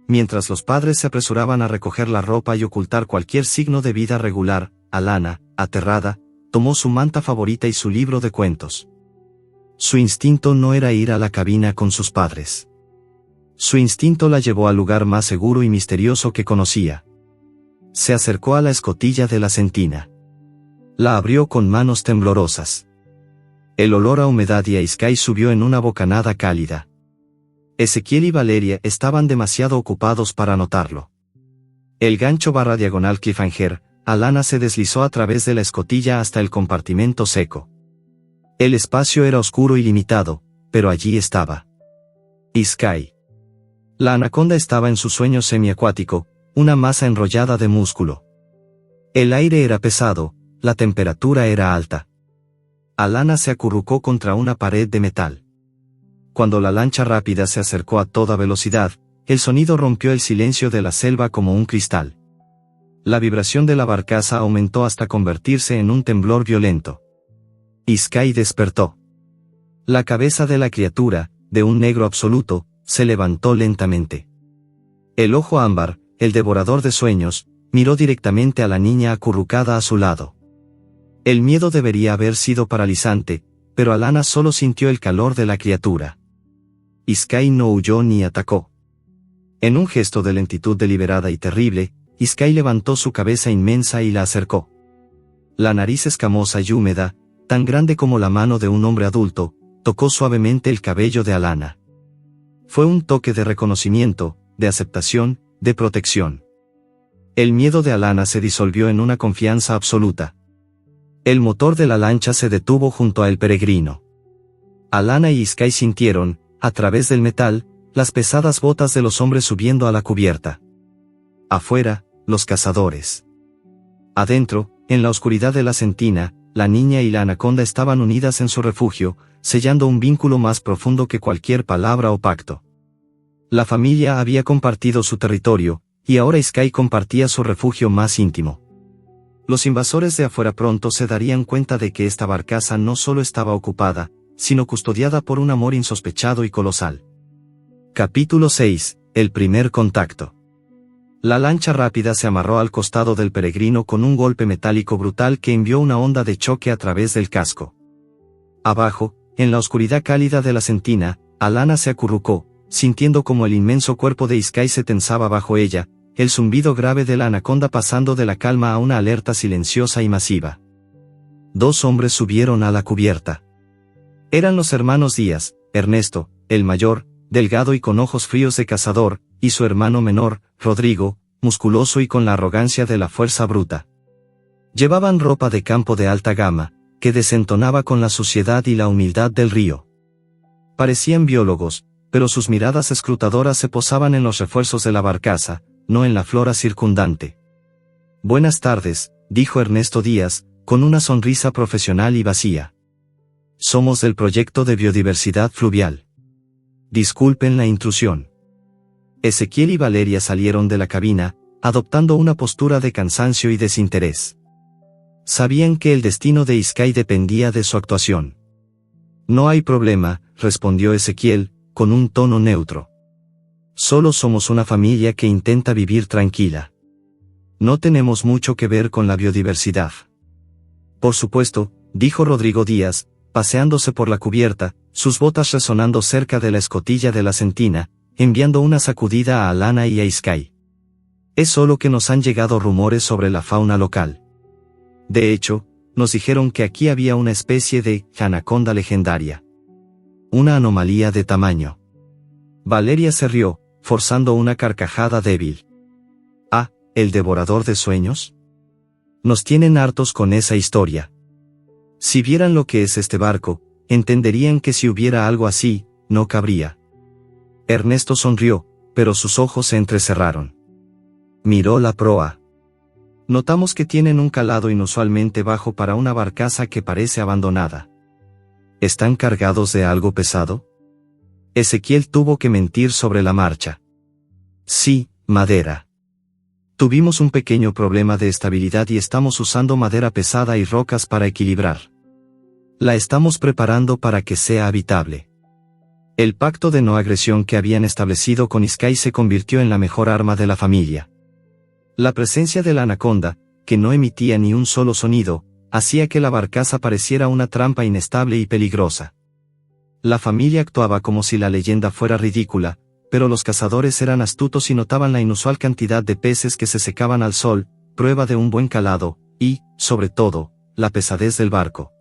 Mientras los padres se apresuraban a recoger la ropa y ocultar cualquier signo de vida regular, Alana, aterrada, tomó su manta favorita y su libro de cuentos. Su instinto no era ir a la cabina con sus padres. Su instinto la llevó al lugar más seguro y misterioso que conocía. Se acercó a la escotilla de la sentina. La abrió con manos temblorosas. El olor a humedad y a Sky subió en una bocanada cálida. Ezequiel y Valeria estaban demasiado ocupados para notarlo. El gancho / diagonal cliffhanger, Alana se deslizó a través de la escotilla hasta el compartimento seco. El espacio era oscuro y limitado, pero allí estaba Sky. La anaconda estaba en su sueño semiacuático, una masa enrollada de músculo. El aire era pesado, la temperatura era alta. Alana se acurrucó contra una pared de metal. Cuando la lancha rápida se acercó a toda velocidad, el sonido rompió el silencio de la selva como un cristal. La vibración de la barcaza aumentó hasta convertirse en un temblor violento. Sky despertó. La cabeza de la criatura, de un negro absoluto, se levantó lentamente. El ojo ámbar, el devorador de sueños, miró directamente a la niña acurrucada a su lado. El miedo debería haber sido paralizante, pero Alana solo sintió el calor de la criatura. Sky no huyó ni atacó. En un gesto de lentitud deliberada y terrible, Sky levantó su cabeza inmensa y la acercó. La nariz escamosa y húmeda, tan grande como la mano de un hombre adulto, tocó suavemente el cabello de Alana. Fue un toque de reconocimiento, de aceptación, de protección. El miedo de Alana se disolvió en una confianza absoluta. El motor de la lancha se detuvo junto a el peregrino. Alana y Sky sintieron, a través del metal, las pesadas botas de los hombres subiendo a la cubierta. Afuera, los cazadores. Adentro, en la oscuridad de la sentina, la niña y la anaconda estaban unidas en su refugio, sellando un vínculo más profundo que cualquier palabra o pacto. La familia había compartido su territorio, y ahora Sky compartía su refugio más íntimo. Los invasores de afuera pronto se darían cuenta de que esta barcaza no solo estaba ocupada, sino custodiada por un amor insospechado y colosal. Capítulo 6. El primer contacto. La lancha rápida se amarró al costado del peregrino con un golpe metálico brutal que envió una onda de choque a través del casco. Abajo, en la oscuridad cálida de la sentina, Alana se acurrucó, sintiendo como el inmenso cuerpo de Sky se tensaba bajo ella, el zumbido grave de la anaconda pasando de la calma a una alerta silenciosa y masiva. Dos hombres subieron a la cubierta. Eran los hermanos Díaz, Ernesto, el mayor, delgado y con ojos fríos de cazador, y su hermano menor, Rodrigo, musculoso y con la arrogancia de la fuerza bruta. Llevaban ropa de campo de alta gama, que desentonaba con la suciedad y la humildad del río. Parecían biólogos, pero sus miradas escrutadoras se posaban en los refuerzos de la barcaza, no en la flora circundante. Buenas tardes, dijo Ernesto Díaz, con una sonrisa profesional y vacía. Somos del proyecto de biodiversidad fluvial. Disculpen la intrusión. Ezequiel y Valeria salieron de la cabina, adoptando una postura de cansancio y desinterés. Sabían que el destino de Sky dependía de su actuación. No hay problema, respondió Ezequiel, con un tono neutro. Solo somos una familia que intenta vivir tranquila. No tenemos mucho que ver con la biodiversidad. Por supuesto, dijo Rodrigo Díaz, paseándose por la cubierta, sus botas resonando cerca de la escotilla de la sentina, enviando una sacudida a Alana y a Sky. Es solo que nos han llegado rumores sobre la fauna local. De hecho, nos dijeron que aquí había una especie de anaconda legendaria. Una anomalía de tamaño. Valeria se rió, forzando una carcajada débil. Ah, ¿el devorador de sueños? Nos tienen hartos con esa historia. Si vieran lo que es este barco, entenderían que si hubiera algo así, no cabría. Ernesto sonrió, pero sus ojos se entrecerraron. Miró la proa. Notamos que tienen un calado inusualmente bajo para una barcaza que parece abandonada. ¿Están cargados de algo pesado? Ezequiel tuvo que mentir sobre la marcha. Sí, madera. Tuvimos un pequeño problema de estabilidad y estamos usando madera pesada y rocas para equilibrar. La estamos preparando para que sea habitable. El pacto de no agresión que habían establecido con Sky se convirtió en la mejor arma de la familia. La presencia de la anaconda, que no emitía ni un solo sonido, hacía que la barcaza pareciera una trampa inestable y peligrosa. La familia actuaba como si la leyenda fuera ridícula, pero los cazadores eran astutos y notaban la inusual cantidad de peces que se secaban al sol, prueba de un buen calado, y, sobre todo, la pesadez del barco.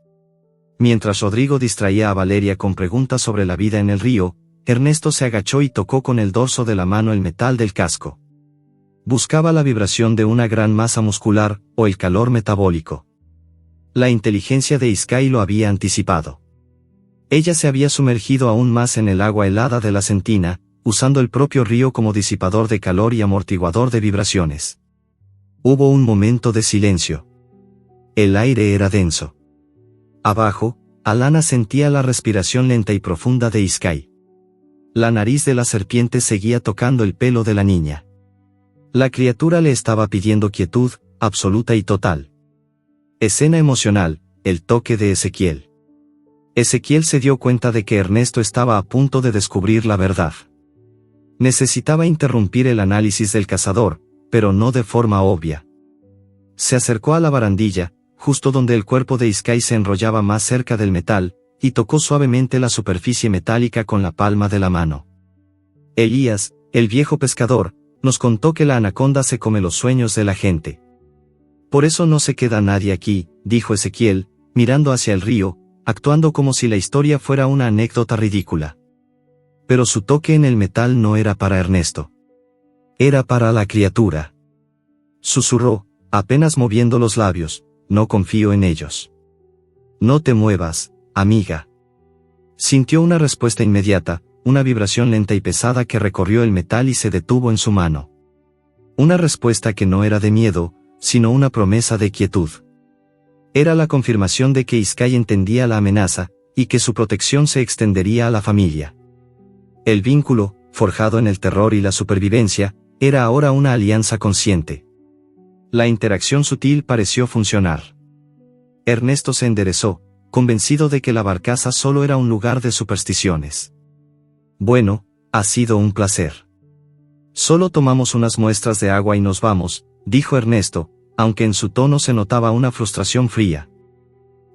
Mientras Rodrigo distraía a Valeria con preguntas sobre la vida en el río, Ernesto se agachó y tocó con el dorso de la mano el metal del casco. Buscaba la vibración de una gran masa muscular, o el calor metabólico. La inteligencia de Sky lo había anticipado. Ella se había sumergido aún más en el agua helada de la Sentina, usando el propio río como disipador de calor y amortiguador de vibraciones. Hubo un momento de silencio. El aire era denso. Abajo, Alana sentía la respiración lenta y profunda de Sky. La nariz de la serpiente seguía tocando el pelo de la niña. La criatura le estaba pidiendo quietud, absoluta y total. Escena emocional, el toque de Ezequiel. Ezequiel se dio cuenta de que Ernesto estaba a punto de descubrir la verdad. Necesitaba interrumpir el análisis del cazador, pero no de forma obvia. Se acercó a la barandilla, justo donde el cuerpo de Sky se enrollaba más cerca del metal, y tocó suavemente la superficie metálica con la palma de la mano. Elías, el viejo pescador, nos contó que la anaconda se come los sueños de la gente. Por eso no se queda nadie aquí, dijo Ezequiel, mirando hacia el río, actuando como si la historia fuera una anécdota ridícula. Pero su toque en el metal no era para Ernesto. Era para la criatura. Susurró, apenas moviendo los labios, no confío en ellos. No te muevas, amiga. Sintió una respuesta inmediata, una vibración lenta y pesada que recorrió el metal y se detuvo en su mano. Una respuesta que no era de miedo, sino una promesa de quietud. Era la confirmación de que Sky entendía la amenaza, y que su protección se extendería a la familia. El vínculo, forjado en el terror y la supervivencia, era ahora una alianza consciente. La interacción sutil pareció funcionar. Ernesto se enderezó, convencido de que la barcaza solo era un lugar de supersticiones. Bueno, ha sido un placer. Solo tomamos unas muestras de agua y nos vamos, dijo Ernesto, aunque en su tono se notaba una frustración fría.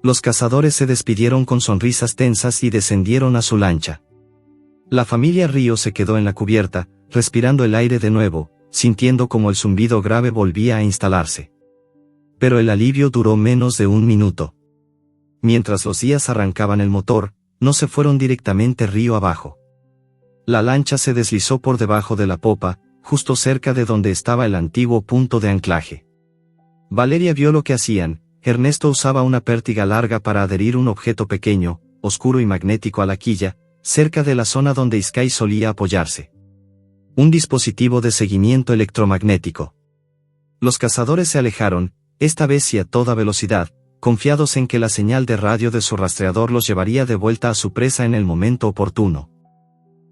Los cazadores se despidieron con sonrisas tensas y descendieron a su lancha. La familia Río se quedó en la cubierta, respirando el aire de nuevo, sintiendo como el zumbido grave volvía a instalarse. Pero el alivio duró menos de un minuto. Mientras los días arrancaban el motor, no se fueron directamente río abajo. La lancha se deslizó por debajo de la popa, justo cerca de donde estaba el antiguo punto de anclaje. Valeria vio lo que hacían. Ernesto usaba una pértiga larga para adherir un objeto pequeño, oscuro y magnético a la quilla, cerca de la zona donde Sky solía apoyarse. Un dispositivo de seguimiento electromagnético. Los cazadores se alejaron, esta vez y a toda velocidad, confiados en que la señal de radio de su rastreador los llevaría de vuelta a su presa en el momento oportuno.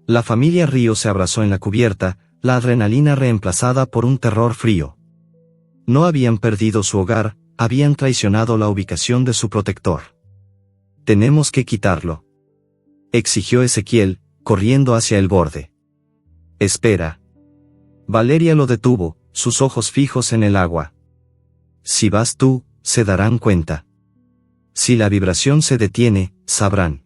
La familia Río se abrazó en la cubierta, la adrenalina reemplazada por un terror frío. No habían perdido su hogar, habían traicionado la ubicación de su protector. Tenemos que quitarlo, exigió Ezequiel, corriendo hacia el borde. Espera. Valeria lo detuvo, sus ojos fijos en el agua. Si vas tú, se darán cuenta. Si la vibración se detiene, sabrán.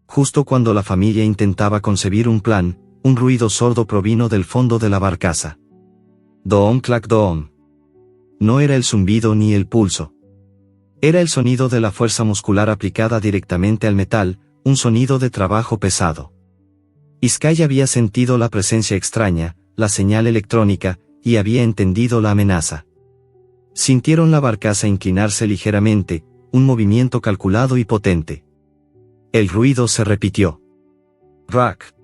Justo cuando la familia intentaba concebir un plan, un ruido sordo provino del fondo de la barcaza. Doom clac doom. No era el zumbido ni el pulso. Era el sonido de la fuerza muscular aplicada directamente al metal, un sonido de trabajo pesado. Sky había sentido la presencia extraña, la señal electrónica, y había entendido la amenaza. Sintieron la barcaza inclinarse ligeramente, un movimiento calculado y potente. El ruido se repitió. Rack.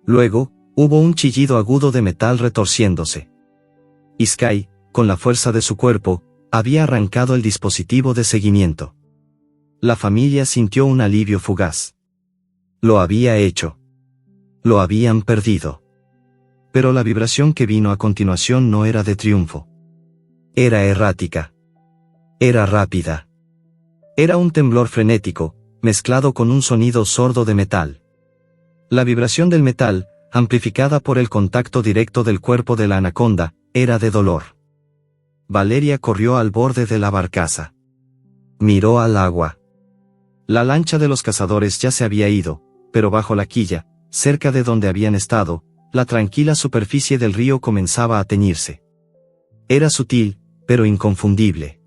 Luego, hubo un chillido agudo de metal retorciéndose. Sky, con la fuerza de su cuerpo, había arrancado el dispositivo de seguimiento. La familia sintió un alivio fugaz. Lo había hecho. Lo habían perdido. Pero la vibración que vino a continuación no era de triunfo. Era errática. Era rápida. Era un temblor frenético, mezclado con un sonido sordo de metal. La vibración del metal, amplificada por el contacto directo del cuerpo de la anaconda, era de dolor. Valeria corrió al borde de la barcaza. Miró al agua. La lancha de los cazadores ya se había ido, pero bajo la quilla, cerca de donde habían estado, la tranquila superficie del río comenzaba a teñirse. Era sutil, pero inconfundible.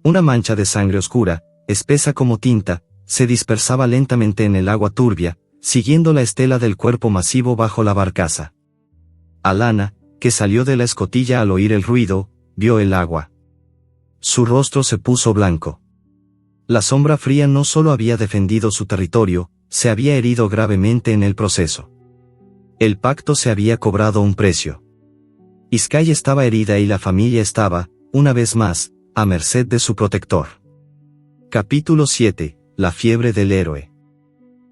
Una mancha de sangre oscura, espesa como tinta, se dispersaba lentamente en el agua turbia, siguiendo la estela del cuerpo masivo bajo la barcaza. Alana, que salió de la escotilla al oír el ruido, vio el agua. Su rostro se puso blanco. La sombra fría no solo había defendido su territorio, se había herido gravemente en el proceso. El pacto se había cobrado un precio. Sky estaba herida y la familia estaba, una vez más, a merced de su protector. Capítulo 7. La fiebre del héroe.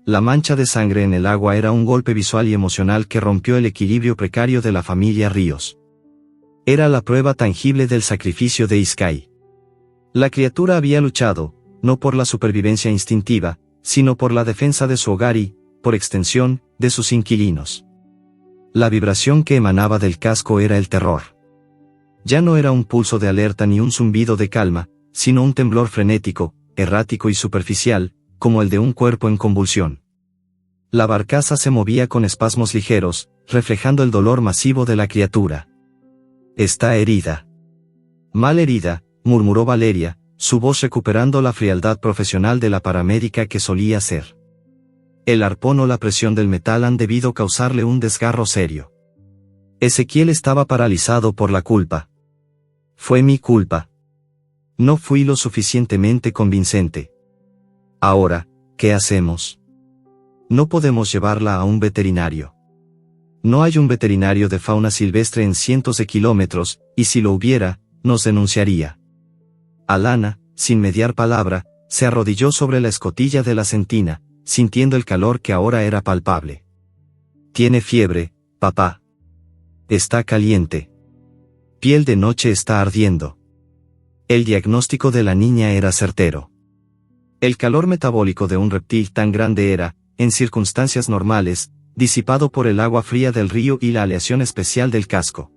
La mancha de sangre en el agua era un golpe visual y emocional que rompió el equilibrio precario de la familia Ríos. Era la prueba tangible del sacrificio de Sky. La criatura había luchado, no por la supervivencia instintiva, sino por la defensa de su hogar y, por extensión, de sus inquilinos. La vibración que emanaba del casco era el terror. Ya no era un pulso de alerta ni un zumbido de calma, sino un temblor frenético, errático y superficial, como el de un cuerpo en convulsión. La barcaza se movía con espasmos ligeros, reflejando el dolor masivo de la criatura. «Está herida». «Mal herida», murmuró Valeria, su voz recuperando la frialdad profesional de la paramédica que solía ser. El arpón o la presión del metal han debido causarle un desgarro serio. Ezequiel estaba paralizado por la culpa. «Fue mi culpa. No fui lo suficientemente convincente. Ahora, ¿qué hacemos? No podemos llevarla a un veterinario. No hay un veterinario de fauna silvestre en cientos de kilómetros, y si lo hubiera, nos denunciaría». Alana, sin mediar palabra, se arrodilló sobre la escotilla de la sentina, sintiendo el calor que ahora era palpable. «Tiene fiebre, papá. Está caliente. Piel de noche está ardiendo». El diagnóstico de la niña era certero. El calor metabólico de un reptil tan grande era, en circunstancias normales, disipado por el agua fría del río y la aleación especial del casco.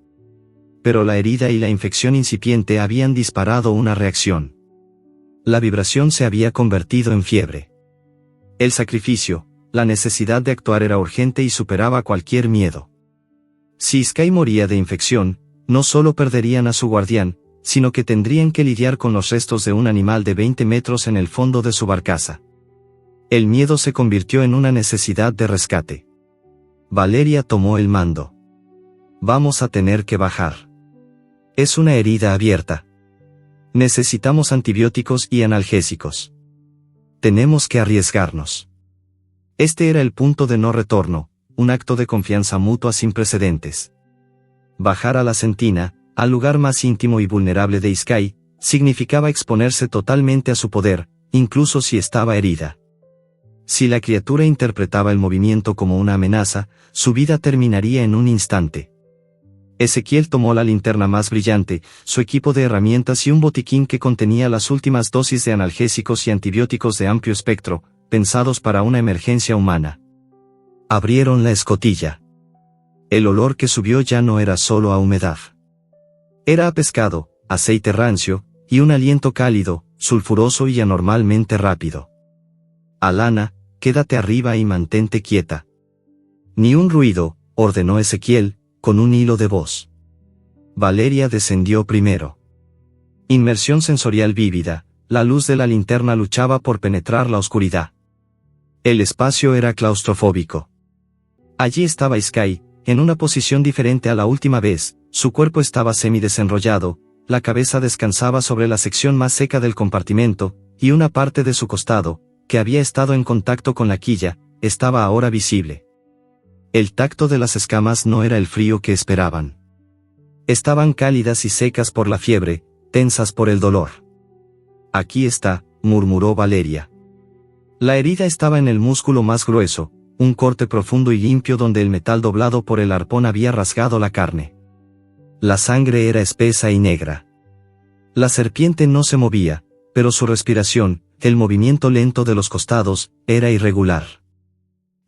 Pero la herida y la infección incipiente habían disparado una reacción. La vibración se había convertido en fiebre. El sacrificio, la necesidad de actuar era urgente y superaba cualquier miedo. Si Sky moría de infección, no solo perderían a su guardián, sino que tendrían que lidiar con los restos de un animal de 20 metros en el fondo de su barcaza. El miedo se convirtió en una necesidad de rescate. Valeria tomó el mando. «Vamos a tener que bajar. Es una herida abierta. Necesitamos antibióticos y analgésicos. Tenemos que arriesgarnos». Este era el punto de no retorno, un acto de confianza mutua sin precedentes. Bajar a la sentina, al lugar más íntimo y vulnerable de Sky, significaba exponerse totalmente a su poder, incluso si estaba herida. Si la criatura interpretaba el movimiento como una amenaza, su vida terminaría en un instante. Ezequiel tomó la linterna más brillante, su equipo de herramientas y un botiquín que contenía las últimas dosis de analgésicos y antibióticos de amplio espectro, pensados para una emergencia humana. Abrieron la escotilla. El olor que subió ya no era solo a humedad. Era a pescado, aceite rancio, y un aliento cálido, sulfuroso y anormalmente rápido. «Alana, quédate arriba y mantente quieta». «Ni un ruido», ordenó Ezequiel, con un hilo de voz. Valeria descendió primero. Inmersión sensorial vívida, la luz de la linterna luchaba por penetrar la oscuridad. El espacio era claustrofóbico. Allí estaba Sky, en una posición diferente a la última vez, su cuerpo estaba semidesenrollado, la cabeza descansaba sobre la sección más seca del compartimento, y una parte de su costado, que había estado en contacto con la quilla, estaba ahora visible. El tacto de las escamas no era el frío que esperaban. Estaban cálidas y secas por la fiebre, tensas por el dolor. Aquí está, murmuró Valeria. La herida estaba en el músculo más grueso, un corte profundo y limpio donde el metal doblado por el arpón había rasgado la carne. La sangre era espesa y negra. La serpiente no se movía, pero su respiración, el movimiento lento de los costados, era irregular.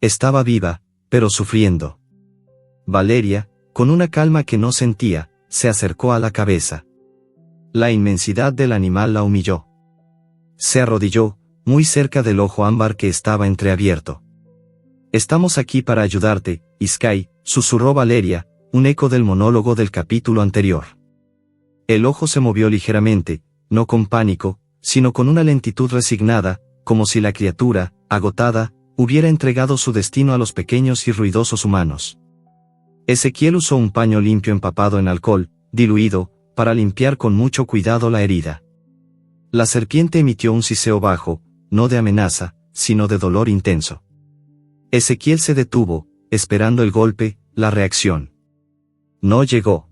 Estaba viva, pero sufriendo. Valeria, con una calma que no sentía, se acercó a la cabeza. La inmensidad del animal la humilló. Se arrodilló, muy cerca del ojo ámbar que estaba entreabierto. «Estamos aquí para ayudarte, Iskay», susurró Valeria, un eco del monólogo del capítulo anterior. El ojo se movió ligeramente, no con pánico, sino con una lentitud resignada, como si la criatura, agotada, hubiera entregado su destino a los pequeños y ruidosos humanos. Ezequiel usó un paño limpio empapado en alcohol, diluido, para limpiar con mucho cuidado la herida. La serpiente emitió un siseo bajo, no de amenaza, sino de dolor intenso. Ezequiel se detuvo, esperando el golpe, la reacción. No llegó.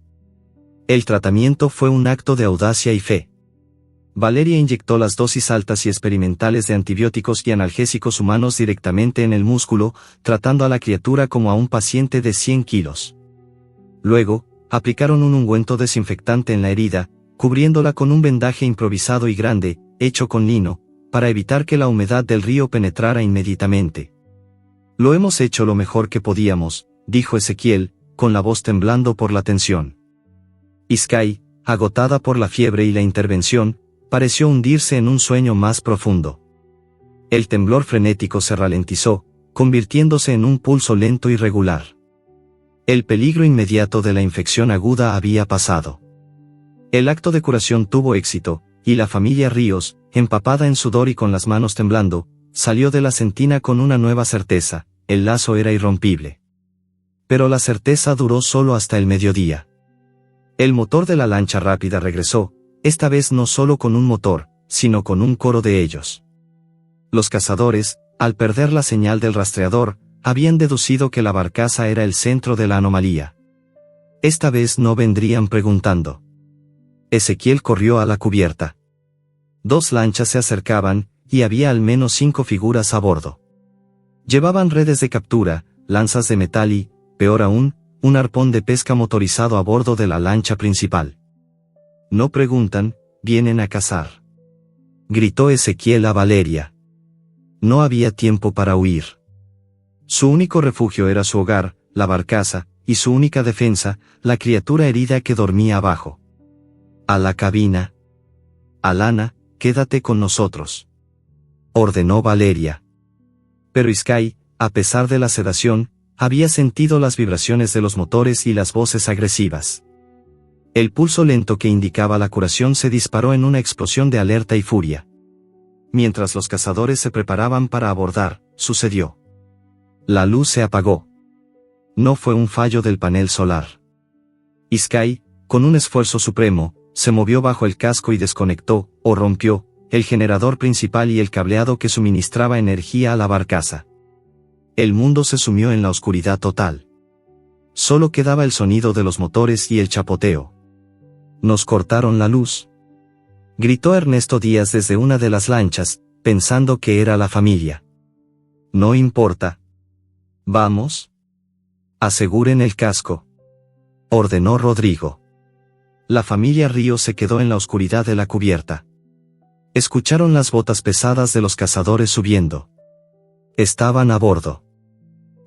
El tratamiento fue un acto de audacia y fe. Valeria inyectó las dosis altas y experimentales de antibióticos y analgésicos humanos directamente en el músculo, tratando a la criatura como a un paciente de 100 kilos. Luego, aplicaron un ungüento desinfectante en la herida, cubriéndola con un vendaje improvisado y grande, hecho con lino, para evitar que la humedad del río penetrara inmediatamente. «Lo hemos hecho lo mejor que podíamos», dijo Ezequiel, con la voz temblando por la tensión. Iskay, agotada por la fiebre y la intervención, pareció hundirse en un sueño más profundo. El temblor frenético se ralentizó, convirtiéndose en un pulso lento y regular. El peligro inmediato de la infección aguda había pasado. El acto de curación tuvo éxito, y la familia Ríos, empapada en sudor y con las manos temblando, salió de la sentina con una nueva certeza: el lazo era irrompible. Pero la certeza duró solo hasta el mediodía. El motor de la lancha rápida regresó, esta vez no solo con un motor, sino con un coro de ellos. Los cazadores, al perder la señal del rastreador, habían deducido que la barcaza era el centro de la anomalía. Esta vez no vendrían preguntando. Ezequiel corrió a la cubierta. 2 lanchas se acercaban, y había al menos 5 figuras a bordo. Llevaban redes de captura, lanzas de metal y, peor aún, un arpón de pesca motorizado a bordo de la lancha principal. «No preguntan, vienen a cazar», gritó Ezequiel a Valeria. No había tiempo para huir. Su único refugio era su hogar, la barcaza, y su única defensa, la criatura herida que dormía abajo. «A la cabina. Alana, quédate con nosotros», ordenó Valeria. Pero Iskay, a pesar de la sedación, había sentido las vibraciones de los motores y las voces agresivas. El pulso lento que indicaba la curación se disparó en una explosión de alerta y furia. Mientras los cazadores se preparaban para abordar, sucedió. La luz se apagó. No fue un fallo del panel solar. Iskay, con un esfuerzo supremo, se movió bajo el casco y desconectó, o rompió, el generador principal y el cableado que suministraba energía a la barcaza. El mundo se sumió en la oscuridad total. Solo quedaba el sonido de los motores y el chapoteo. «Nos cortaron la luz», gritó Ernesto Díaz desde una de las lanchas, pensando que era la familia. «No importa. Vamos. Aseguren el casco», ordenó Rodrigo. La familia Ríos se quedó en la oscuridad de la cubierta. Escucharon las botas pesadas de los cazadores subiendo. Estaban a bordo.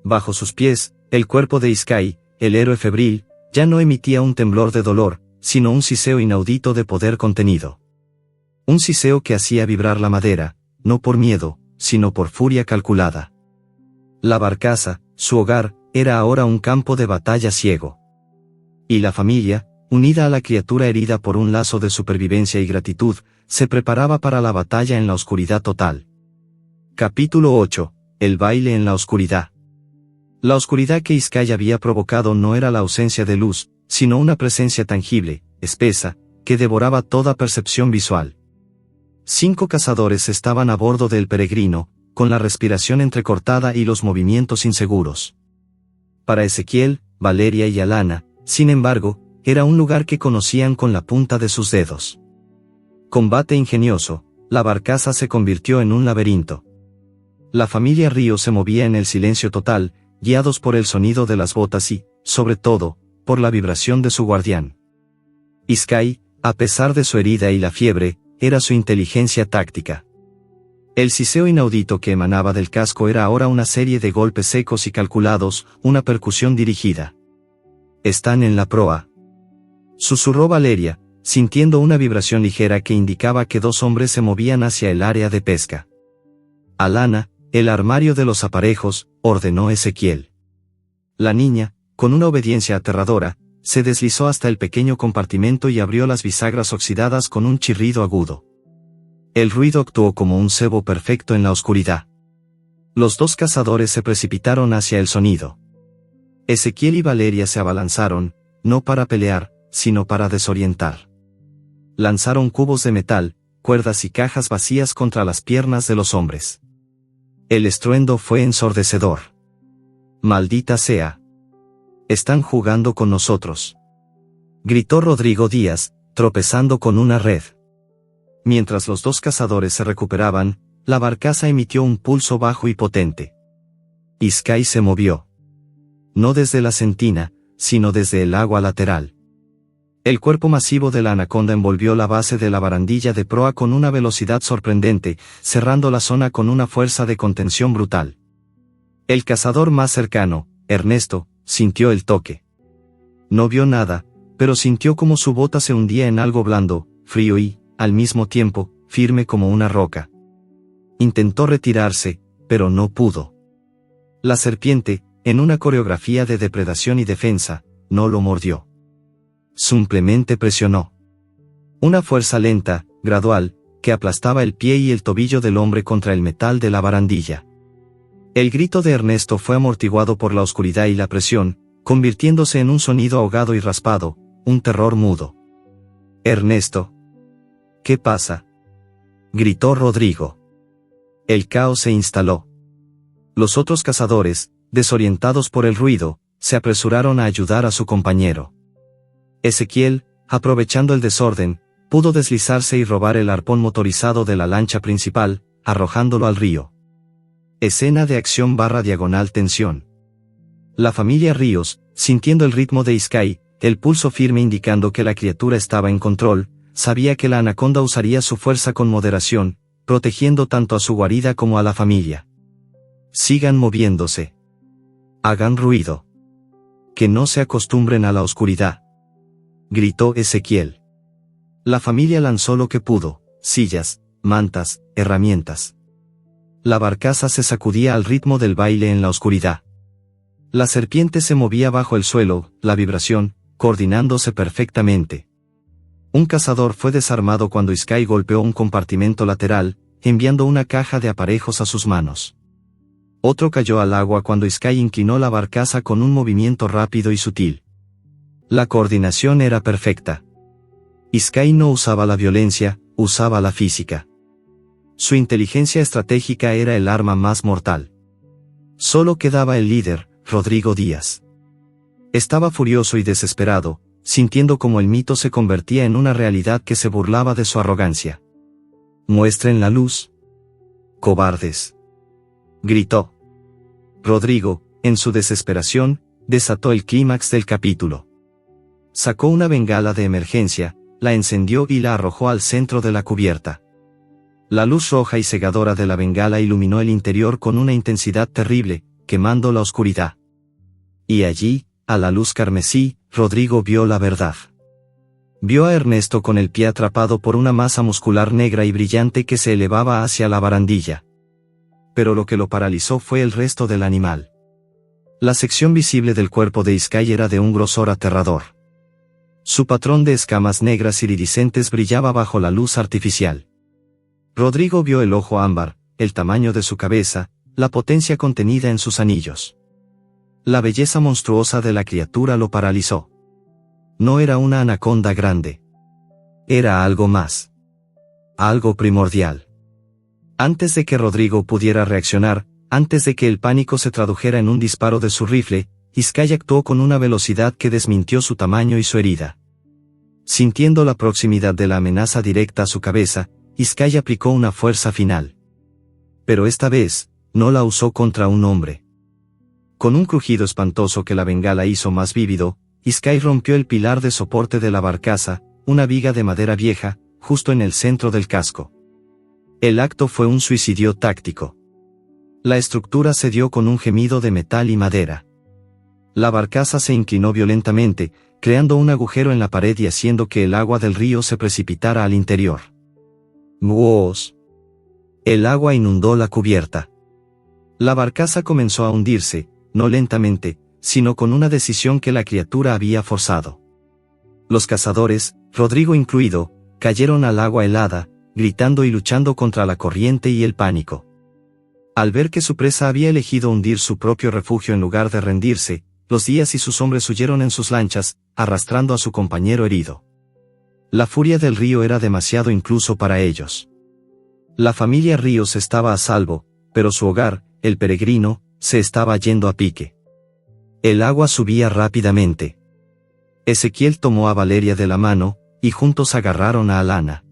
Bajo sus pies, el cuerpo de Iskay, el héroe febril, ya no emitía un temblor de dolor, sino un siseo inaudito de poder contenido. Un siseo que hacía vibrar la madera, no por miedo, sino por furia calculada. La barcaza, su hogar, era ahora un campo de batalla ciego. Y la familia, unida a la criatura herida por un lazo de supervivencia y gratitud, se preparaba para la batalla en la oscuridad total. Capítulo 8. El baile en la oscuridad. La oscuridad que Iskay había provocado no era la ausencia de luz, sino una presencia tangible, espesa, que devoraba toda percepción visual. 5 cazadores estaban a bordo del peregrino, con la respiración entrecortada y los movimientos inseguros. Para Ezequiel, Valeria y Alana, sin embargo, era un lugar que conocían con la punta de sus dedos. Combate ingenioso, la barcaza se convirtió en un laberinto. La familia Río se movía en el silencio total, guiados por el sonido de las botas y, sobre todo, por la vibración de su guardián. Sky, a pesar de su herida y la fiebre, era su inteligencia táctica. El siseo inaudito que emanaba del casco era ahora una serie de golpes secos y calculados, una percusión dirigida. «Están en la proa», susurró Valeria, sintiendo una vibración ligera que indicaba que dos hombres se movían hacia el área de pesca. «Alana, el armario de los aparejos», ordenó Ezequiel. La niña, con una obediencia aterradora, se deslizó hasta el pequeño compartimento y abrió las bisagras oxidadas con un chirrido agudo. El ruido actuó como un cebo perfecto en la oscuridad. Los dos cazadores se precipitaron hacia el sonido. Ezequiel y Valeria se abalanzaron, no para pelear, sino para desorientar. Lanzaron cubos de metal, cuerdas y cajas vacías contra las piernas de los hombres. El estruendo fue ensordecedor. «Maldita sea. Están jugando con nosotros», gritó Rodrigo Díaz, tropezando con una red. Mientras los dos cazadores se recuperaban, la barcaza emitió un pulso bajo y potente. Sky se movió. No desde la sentina, sino desde el agua lateral. El cuerpo masivo de la anaconda envolvió la base de la barandilla de proa con una velocidad sorprendente, cerrando la zona con una fuerza de contención brutal. El cazador más cercano, Ernesto, sintió el toque. No vio nada, pero sintió como su bota se hundía en algo blando, frío y, al mismo tiempo, firme como una roca. Intentó retirarse, pero no pudo. La serpiente, en una coreografía de depredación y defensa, no lo mordió. Simplemente presionó. Una fuerza lenta, gradual, que aplastaba el pie y el tobillo del hombre contra el metal de la barandilla. El grito de Ernesto fue amortiguado por la oscuridad y la presión, convirtiéndose en un sonido ahogado y raspado, un terror mudo. «Ernesto. ¿Qué pasa?», gritó Rodrigo. El caos se instaló. Los otros cazadores, desorientados por el ruido, se apresuraron a ayudar a su compañero. Ezequiel, aprovechando el desorden, pudo deslizarse y robar el arpón motorizado de la lancha principal, arrojándolo al río. Escena de acción / tensión. La familia Ríos, sintiendo el ritmo de Sky, el pulso firme indicando que la criatura estaba en control, sabía que la anaconda usaría su fuerza con moderación, protegiendo tanto a su guarida como a la familia. «Sigan moviéndose. Hagan ruido. Que no se acostumbren a la oscuridad», gritó Ezequiel. La familia lanzó lo que pudo: sillas, mantas, herramientas. La barcaza se sacudía al ritmo del baile en la oscuridad. La serpiente se movía bajo el suelo, la vibración, coordinándose perfectamente. Un cazador fue desarmado cuando Sky golpeó un compartimento lateral, enviando una caja de aparejos a sus manos. Otro cayó al agua cuando Sky inclinó la barcaza con un movimiento rápido y sutil. La coordinación era perfecta. Sky no usaba la violencia, usaba la física. Su inteligencia estratégica era el arma más mortal. Solo quedaba el líder, Rodrigo Díaz. Estaba furioso y desesperado, sintiendo como el mito se convertía en una realidad que se burlaba de su arrogancia. «Muestren la luz. Cobardes», gritó. Rodrigo, en su desesperación, desató el clímax del capítulo. Sacó una bengala de emergencia, la encendió y la arrojó al centro de la cubierta. La luz roja y cegadora de la bengala iluminó el interior con una intensidad terrible, quemando la oscuridad. Y allí, a la luz carmesí, Rodrigo vio la verdad. Vio a Ernesto con el pie atrapado por una masa muscular negra y brillante que se elevaba hacia la barandilla. Pero lo que lo paralizó fue el resto del animal. La sección visible del cuerpo de Sky era de un grosor aterrador. Su patrón de escamas negras iridiscentes brillaba bajo la luz artificial. Rodrigo vio el ojo ámbar, el tamaño de su cabeza, la potencia contenida en sus anillos. La belleza monstruosa de la criatura lo paralizó. No era una anaconda grande. Era algo más. Algo primordial. Antes de que Rodrigo pudiera reaccionar, antes de que el pánico se tradujera en un disparo de su rifle, Iskay actuó con una velocidad que desmintió su tamaño y su herida. Sintiendo la proximidad de la amenaza directa a su cabeza, Iskay aplicó una fuerza final. Pero esta vez, no la usó contra un hombre. Con un crujido espantoso que la bengala hizo más vívido, Iskay rompió el pilar de soporte de la barcaza, una viga de madera vieja, justo en el centro del casco. El acto fue un suicidio táctico. La estructura cedió con un gemido de metal y madera. La barcaza se inclinó violentamente, creando un agujero en la pared y haciendo que el agua del río se precipitara al interior. ¡Muos! El agua inundó la cubierta. La barcaza comenzó a hundirse, no lentamente, sino con una decisión que la criatura había forzado. Los cazadores, Rodrigo incluido, cayeron al agua helada, gritando y luchando contra la corriente y el pánico. Al ver que su presa había elegido hundir su propio refugio en lugar de rendirse, los Díaz y sus hombres huyeron en sus lanchas, arrastrando a su compañero herido. La furia del río era demasiado incluso para ellos. La familia Ríos estaba a salvo, pero su hogar, el Peregrino, se estaba yendo a pique. El agua subía rápidamente. Ezequiel tomó a Valeria de la mano, y juntos agarraron a Alana.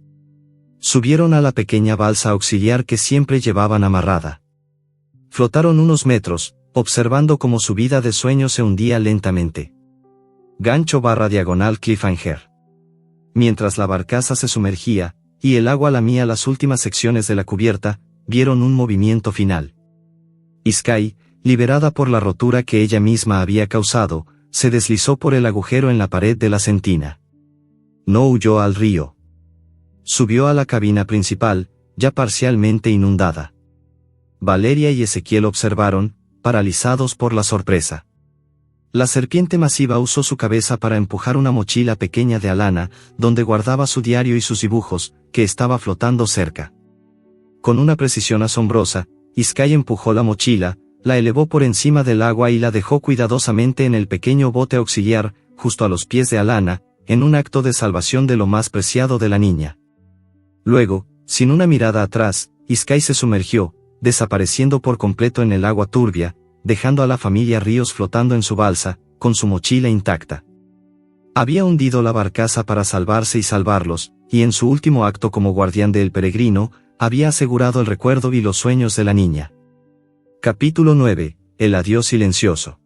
Subieron a la pequeña balsa auxiliar que siempre llevaban amarrada. Flotaron unos metros, observando cómo su vida de sueño se hundía lentamente. Gancho/diagonal cliffhanger. Mientras la barcaza se sumergía, y el agua lamía las últimas secciones de la cubierta, vieron un movimiento final. Iskay, liberada por la rotura que ella misma había causado, se deslizó por el agujero en la pared de la sentina. No huyó al río. Subió a la cabina principal, ya parcialmente inundada. Valeria y Ezequiel observaron, paralizados por la sorpresa. La serpiente masiva usó su cabeza para empujar una mochila pequeña de Alana, donde guardaba su diario y sus dibujos, que estaba flotando cerca. Con una precisión asombrosa, Iskay empujó la mochila, la elevó por encima del agua y la dejó cuidadosamente en el pequeño bote auxiliar, justo a los pies de Alana, en un acto de salvación de lo más preciado de la niña. Luego, sin una mirada atrás, Iskay se sumergió, desapareciendo por completo en el agua turbia, dejando a la familia Ríos flotando en su balsa, con su mochila intacta. Había hundido la barcaza para salvarse y salvarlos, y en su último acto como guardián del Peregrino, había asegurado el recuerdo y los sueños de la niña. Capítulo 9. El adiós silencioso.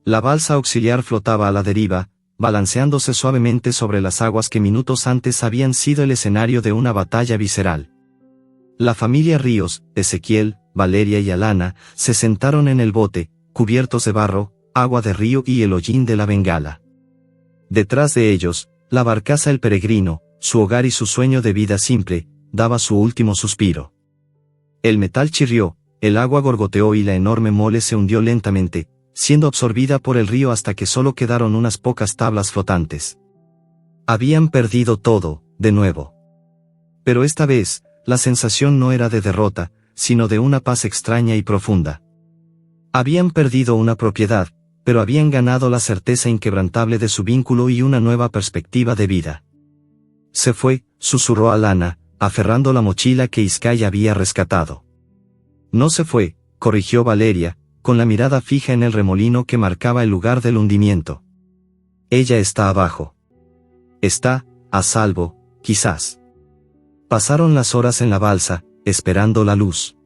La balsa auxiliar flotaba a la deriva, balanceándose suavemente sobre las aguas que minutos antes habían sido el escenario de una batalla visceral. La familia Ríos, Ezequiel, Valeria y Alana, se sentaron en el bote, cubiertos de barro, agua de río y el hollín de la bengala. Detrás de ellos, la barcaza El Peregrino, su hogar y su sueño de vida simple, daba su último suspiro. El metal chirrió, el agua gorgoteó y la enorme mole se hundió lentamente, siendo absorbida por el río hasta que solo quedaron unas pocas tablas flotantes. Habían perdido todo, de nuevo. Pero esta vez, la sensación no era de derrota, sino de una paz extraña y profunda. Habían perdido una propiedad, pero habían ganado la certeza inquebrantable de su vínculo y una nueva perspectiva de vida. Se fue, susurró Alana, aferrando la mochila que Iskay había rescatado. No se fue, corrigió Valeria, con la mirada fija en el remolino que marcaba el lugar del hundimiento. Ella está abajo. Está, a salvo, quizás. Pasaron las horas en la balsa, esperando la luz.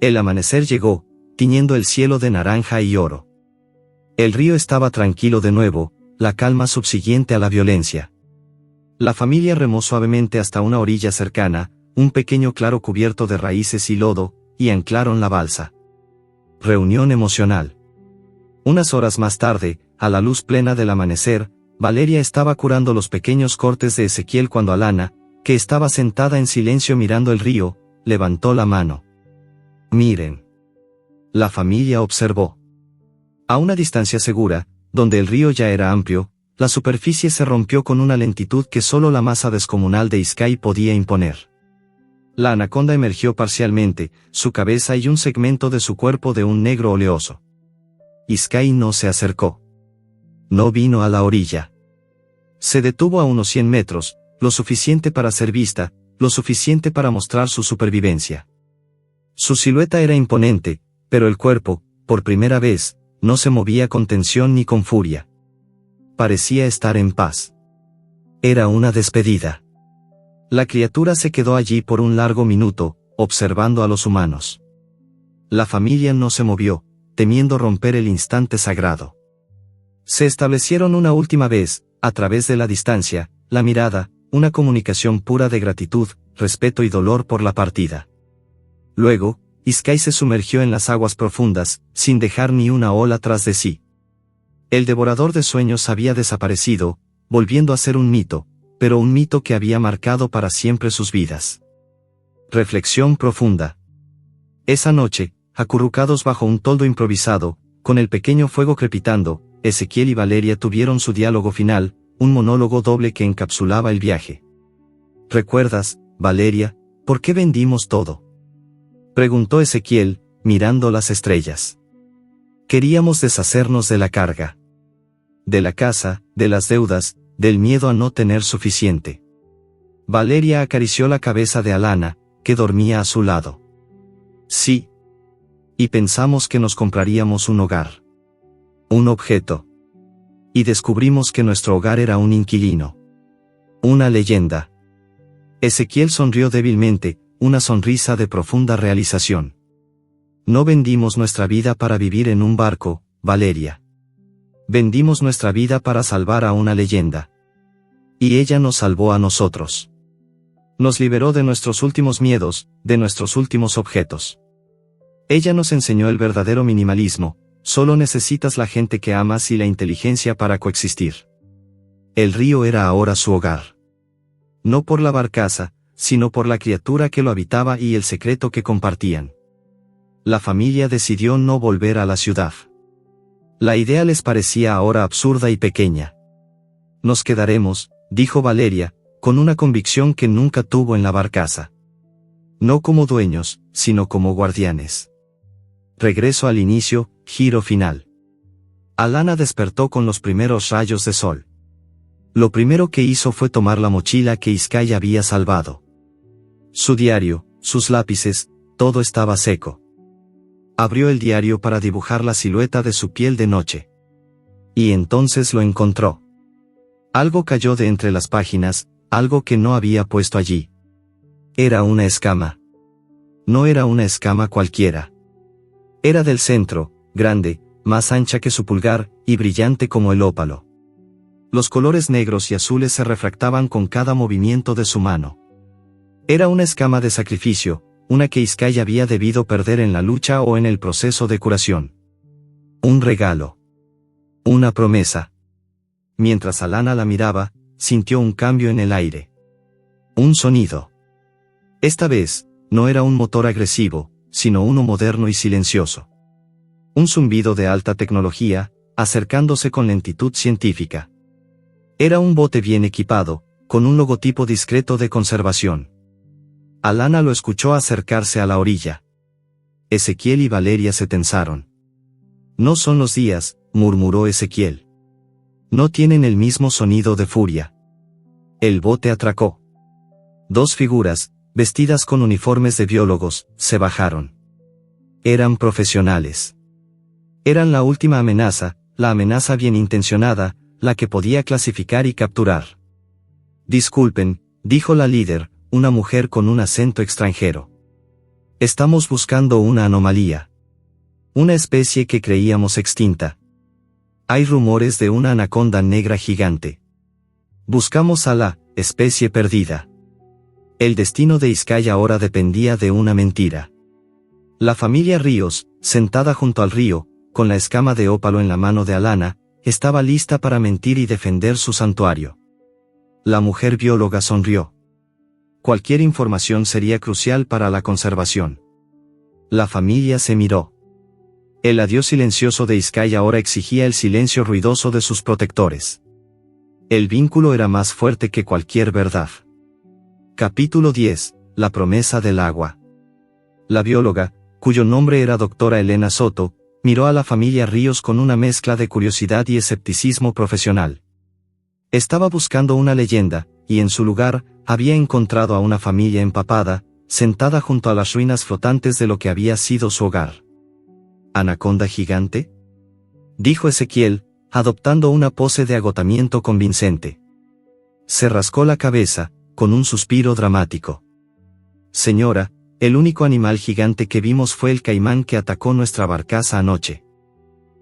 El amanecer llegó, tiñendo el cielo de naranja y oro. El río estaba tranquilo de nuevo, la calma subsiguiente a la violencia. La familia remó suavemente hasta una orilla cercana, un pequeño claro cubierto de raíces y lodo, y anclaron la balsa. Reunión emocional. Unas horas más tarde, a la luz plena del amanecer, Valeria estaba curando los pequeños cortes de Ezequiel cuando Alana, que estaba sentada en silencio mirando el río, levantó la mano. Miren. La familia observó. A una distancia segura, donde el río ya era amplio, la superficie se rompió con una lentitud que solo la masa descomunal de Iskay podía imponer. La anaconda emergió parcialmente, su cabeza y un segmento de su cuerpo de un negro oleoso. Iskay no se acercó. No vino a la orilla. Se detuvo a unos 100 metros, lo suficiente para ser vista, lo suficiente para mostrar su supervivencia. Su silueta era imponente, pero el cuerpo, por primera vez, no se movía con tensión ni con furia. Parecía estar en paz. Era una despedida. La criatura se quedó allí por un largo minuto, observando a los humanos. La familia no se movió, temiendo romper el instante sagrado. Se establecieron una última vez, a través de la distancia, la mirada, una comunicación pura de gratitud, respeto y dolor por la partida. Luego, Iskay se sumergió en las aguas profundas, sin dejar ni una ola tras de sí. El devorador de sueños había desaparecido, volviendo a ser un mito, pero un mito que había marcado para siempre sus vidas. Reflexión profunda. Esa noche, acurrucados bajo un toldo improvisado, con el pequeño fuego crepitando, Ezequiel y Valeria tuvieron su diálogo final, un monólogo doble que encapsulaba el viaje. ¿Recuerdas, Valeria, por qué vendimos todo?, preguntó Ezequiel, mirando las estrellas. Queríamos deshacernos de la carga. De la casa, de las deudas, del miedo a no tener suficiente. Valeria acarició la cabeza de Alana, que dormía a su lado. Sí. Y pensamos que nos compraríamos un hogar. Un objeto. Y descubrimos que nuestro hogar era un inquilino. Una leyenda. Ezequiel sonrió débilmente, una sonrisa de profunda realización. No vendimos nuestra vida para vivir en un barco, Valeria. Vendimos nuestra vida para salvar a una leyenda. Y ella nos salvó a nosotros. Nos liberó de nuestros últimos miedos, de nuestros últimos objetos. Ella nos enseñó el verdadero minimalismo, solo necesitas la gente que amas y la inteligencia para coexistir. El río era ahora su hogar. No por la barcaza, sino por la criatura que lo habitaba y el secreto que compartían. La familia decidió no volver a la ciudad. La idea les parecía ahora absurda y pequeña. Nos quedaremos, dijo Valeria, con una convicción que nunca tuvo en la barcaza. No como dueños, sino como guardianes. Regreso al inicio, giro final. Alana despertó con los primeros rayos de sol. Lo primero que hizo fue tomar la mochila que Iskay había salvado. Su diario, sus lápices, todo estaba seco. Abrió el diario para dibujar la silueta de su piel de noche. Y entonces lo encontró. Algo cayó de entre las páginas, algo que no había puesto allí. Era una escama. No era una escama cualquiera. Era del centro, grande, más ancha que su pulgar, y brillante como el ópalo. Los colores negros y azules se refractaban con cada movimiento de su mano. Era una escama de sacrificio, una que Iskay había debido perder en la lucha o en el proceso de curación. Un regalo. Una promesa. Mientras Alana la miraba, sintió un cambio en el aire. Un sonido. Esta vez, no era un motor agresivo, sino uno moderno y silencioso. Un zumbido de alta tecnología, acercándose con lentitud científica. Era un bote bien equipado, con un logotipo discreto de conservación. Alana lo escuchó acercarse a la orilla. Ezequiel y Valeria se tensaron. No son los días, murmuró Ezequiel. No tienen el mismo sonido de furia. El bote atracó. Dos figuras, vestidas con uniformes de biólogos, se bajaron. Eran profesionales. Eran la última amenaza, la amenaza bien intencionada, la que podía clasificar y capturar. Disculpen, dijo la líder, una mujer con un acento extranjero. Estamos buscando una anomalía. Una especie que creíamos extinta. Hay rumores de una anaconda negra gigante. Buscamos a la especie perdida. El destino de Iskay ahora dependía de una mentira. La familia Ríos, sentada junto al río, con la escama de ópalo en la mano de Alana, estaba lista para mentir y defender su santuario. La mujer bióloga sonrió. Cualquier información sería crucial para la conservación. La familia se miró. El adiós silencioso de Iskay ahora exigía el silencio ruidoso de sus protectores. El vínculo era más fuerte que cualquier verdad. Capítulo 10. La promesa del agua. La bióloga, cuyo nombre era doctora Elena Soto, miró a la familia Ríos con una mezcla de curiosidad y escepticismo profesional. Estaba buscando una leyenda, y en su lugar, había encontrado a una familia empapada, sentada junto a las ruinas flotantes de lo que había sido su hogar. ¿Anaconda gigante? dijo Ezequiel, adoptando una pose de agotamiento convincente. Se rascó la cabeza, con un suspiro dramático. Señora, el único animal gigante que vimos fue el caimán que atacó nuestra barcaza anoche.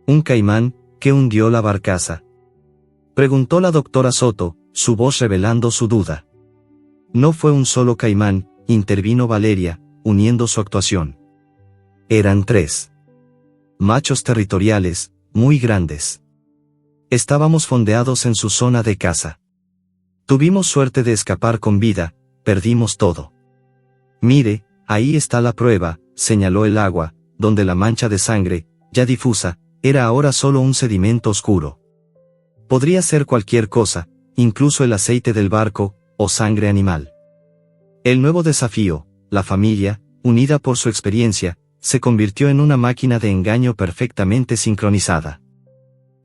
¿Un caimán que hundió la barcaza?, preguntó la doctora Soto, su voz revelando su duda. No fue un solo caimán, intervino Valeria, uniendo su actuación. Eran 3 machos territoriales, muy grandes. Estábamos fondeados en su zona de caza. Tuvimos suerte de escapar con vida, perdimos todo. Mire, ahí está la prueba, señaló el agua, donde la mancha de sangre, ya difusa, era ahora solo un sedimento oscuro. Podría ser cualquier cosa, incluso el aceite del barco, o sangre animal. El nuevo desafío, la familia, unida por su experiencia, se convirtió en una máquina de engaño perfectamente sincronizada.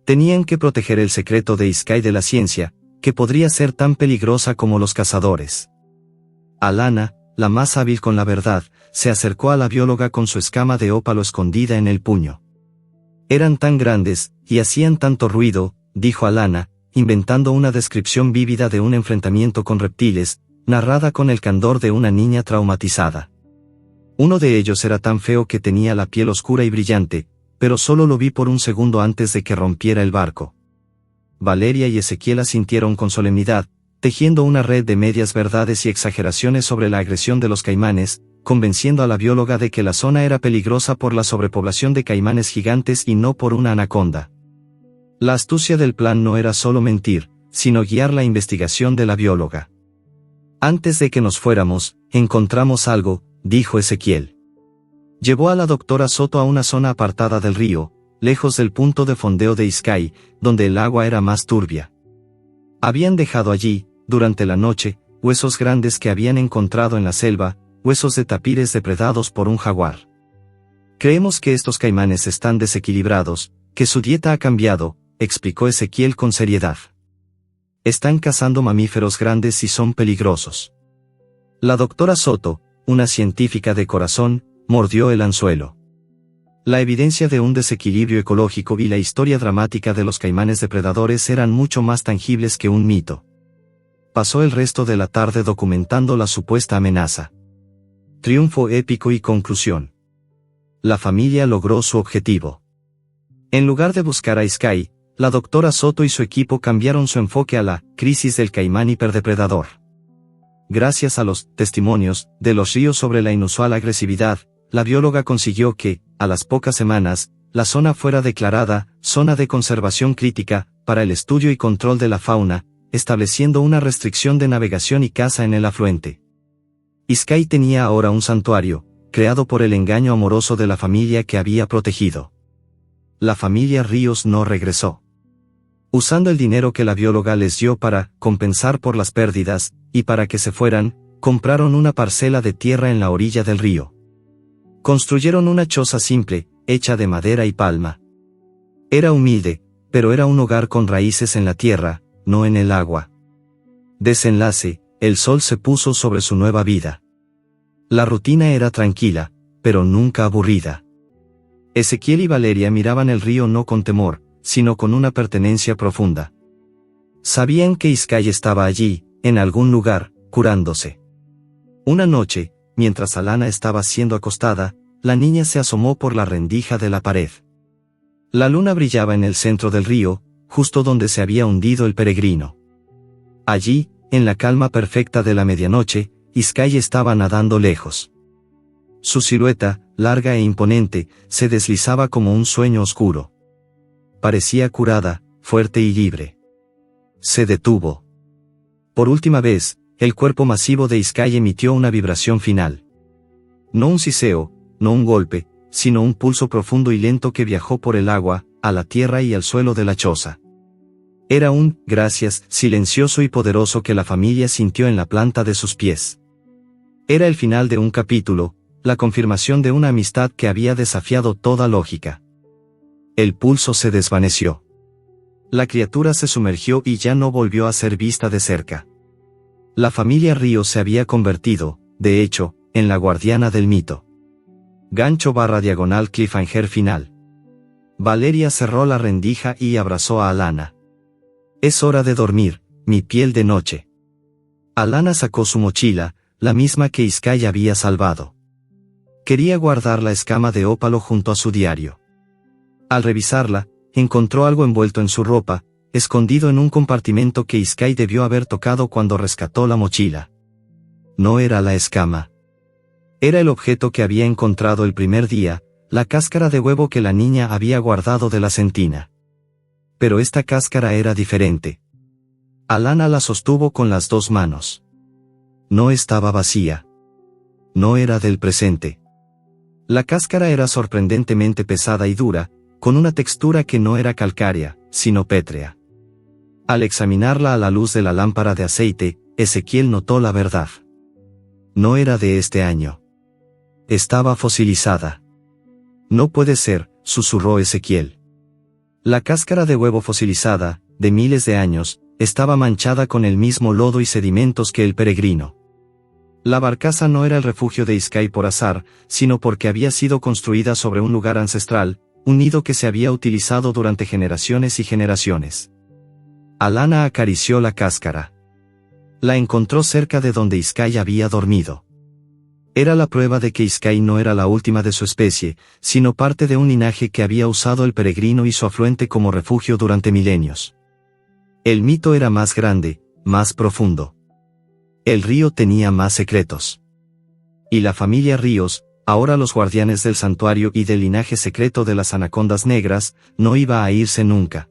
Tenían que proteger el secreto de Sky de la ciencia, que podría ser tan peligrosa como los cazadores. Alana, la más hábil con la verdad, se acercó a la bióloga con su escama de ópalo escondida en el puño. Eran tan grandes, y hacían tanto ruido, dijo Alana, inventando una descripción vívida de un enfrentamiento con reptiles, narrada con el candor de una niña traumatizada. Uno de ellos era tan feo que tenía la piel oscura y brillante, pero solo lo vi por un segundo antes de que rompiera el barco. Valeria y Ezequiel asintieron con solemnidad, tejiendo una red de medias verdades y exageraciones sobre la agresión de los caimanes, convenciendo a la bióloga de que la zona era peligrosa por la sobrepoblación de caimanes gigantes y no por una anaconda. La astucia del plan no era solo mentir, sino guiar la investigación de la bióloga. Antes de que nos fuéramos, encontramos algo, dijo Ezequiel. Llevó a la doctora Soto a una zona apartada del río, lejos del punto de fondeo de Sky, donde el agua era más turbia. Habían dejado allí, durante la noche, huesos grandes que habían encontrado en la selva, huesos de tapires depredados por un jaguar. Creemos que estos caimanes están desequilibrados, que su dieta ha cambiado, explicó Ezequiel con seriedad. Están cazando mamíferos grandes y son peligrosos. La doctora Soto, una científica de corazón, mordió el anzuelo. La evidencia de un desequilibrio ecológico y la historia dramática de los caimanes depredadores eran mucho más tangibles que un mito. Pasó el resto de la tarde documentando la supuesta amenaza. Triunfo épico y conclusión. La familia logró su objetivo. En lugar de buscar a Sky, la doctora Soto y su equipo cambiaron su enfoque a la crisis del caimán hiperdepredador. Gracias a los testimonios de los ríos sobre la inusual agresividad, la bióloga consiguió que, a las pocas semanas, la zona fuera declarada zona de conservación crítica para el estudio y control de la fauna, estableciendo una restricción de navegación y caza en el afluente. Sky tenía ahora un santuario, creado por el engaño amoroso de la familia que había protegido. La familia Ríos no regresó. Usando el dinero que la bióloga les dio para compensar por las pérdidas, y para que se fueran, compraron una parcela de tierra en la orilla del río. Construyeron una choza simple, hecha de madera y palma. Era humilde, pero era un hogar con raíces en la tierra, no en el agua. Desenlace, el sol se puso sobre su nueva vida. La rutina era tranquila, pero nunca aburrida. Ezequiel y Valeria miraban el río no con temor, sino con una pertenencia profunda. Sabían que Sky estaba allí, en algún lugar, curándose. Una noche, mientras Alana estaba siendo acostada, la niña se asomó por la rendija de la pared. La luna brillaba en el centro del río, justo donde se había hundido el peregrino. Allí, en la calma perfecta de la medianoche, Sky estaba nadando lejos. Su silueta, larga e imponente, se deslizaba como un sueño oscuro. Parecía curada, fuerte y libre. Se detuvo. Por última vez, el cuerpo masivo de Sky emitió una vibración final. No un siseo, no un golpe, sino un pulso profundo y lento que viajó por el agua, a la tierra y al suelo de la choza. Era un gracias silencioso y poderoso que la familia sintió en la planta de sus pies. Era el final de un capítulo, la confirmación de una amistad que había desafiado toda lógica. El pulso se desvaneció. La criatura se sumergió y ya no volvió a ser vista de cerca. La familia Ríos se había convertido, de hecho, en la guardiana del mito. Gancho /diagonal cliffhanger final. Valeria cerró la rendija y abrazó a Alana. Es hora de dormir, mi piel de noche. Alana sacó su mochila, la misma que Sky había salvado. Quería guardar la escama de ópalo junto a su diario. Al revisarla, encontró algo envuelto en su ropa, escondido en un compartimento que Sky debió haber tocado cuando rescató la mochila. No era la escama. Era el objeto que había encontrado el primer día, la cáscara de huevo que la niña había guardado de la centina. Pero esta cáscara era diferente. Alana la sostuvo con las dos manos. No estaba vacía. No era del presente. La cáscara era sorprendentemente pesada y dura, con una textura que no era calcárea, sino pétrea. Al examinarla a la luz de la lámpara de aceite, Ezequiel notó la verdad. No era de este año. Estaba fosilizada. No puede ser, susurró Ezequiel. La cáscara de huevo fosilizada, de miles de años, estaba manchada con el mismo lodo y sedimentos que el peregrino. La barcaza no era el refugio de Sky por azar, sino porque había sido construida sobre un lugar ancestral, un nido que se había utilizado durante generaciones y generaciones. Alana acarició la cáscara. La encontró cerca de donde Sky había dormido. Era la prueba de que Sky no era la última de su especie, sino parte de un linaje que había usado el peregrino y su afluente como refugio durante milenios. El mito era más grande, más profundo. El río tenía más secretos. Y la familia Ríos, ahora los guardianes del santuario y del linaje secreto de las anacondas negras, no iba a irse nunca.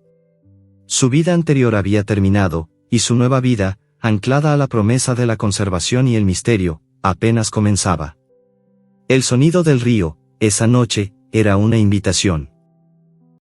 Su vida anterior había terminado, y su nueva vida, anclada a la promesa de la conservación y el misterio, apenas comenzaba. El sonido del río, esa noche, era una invitación.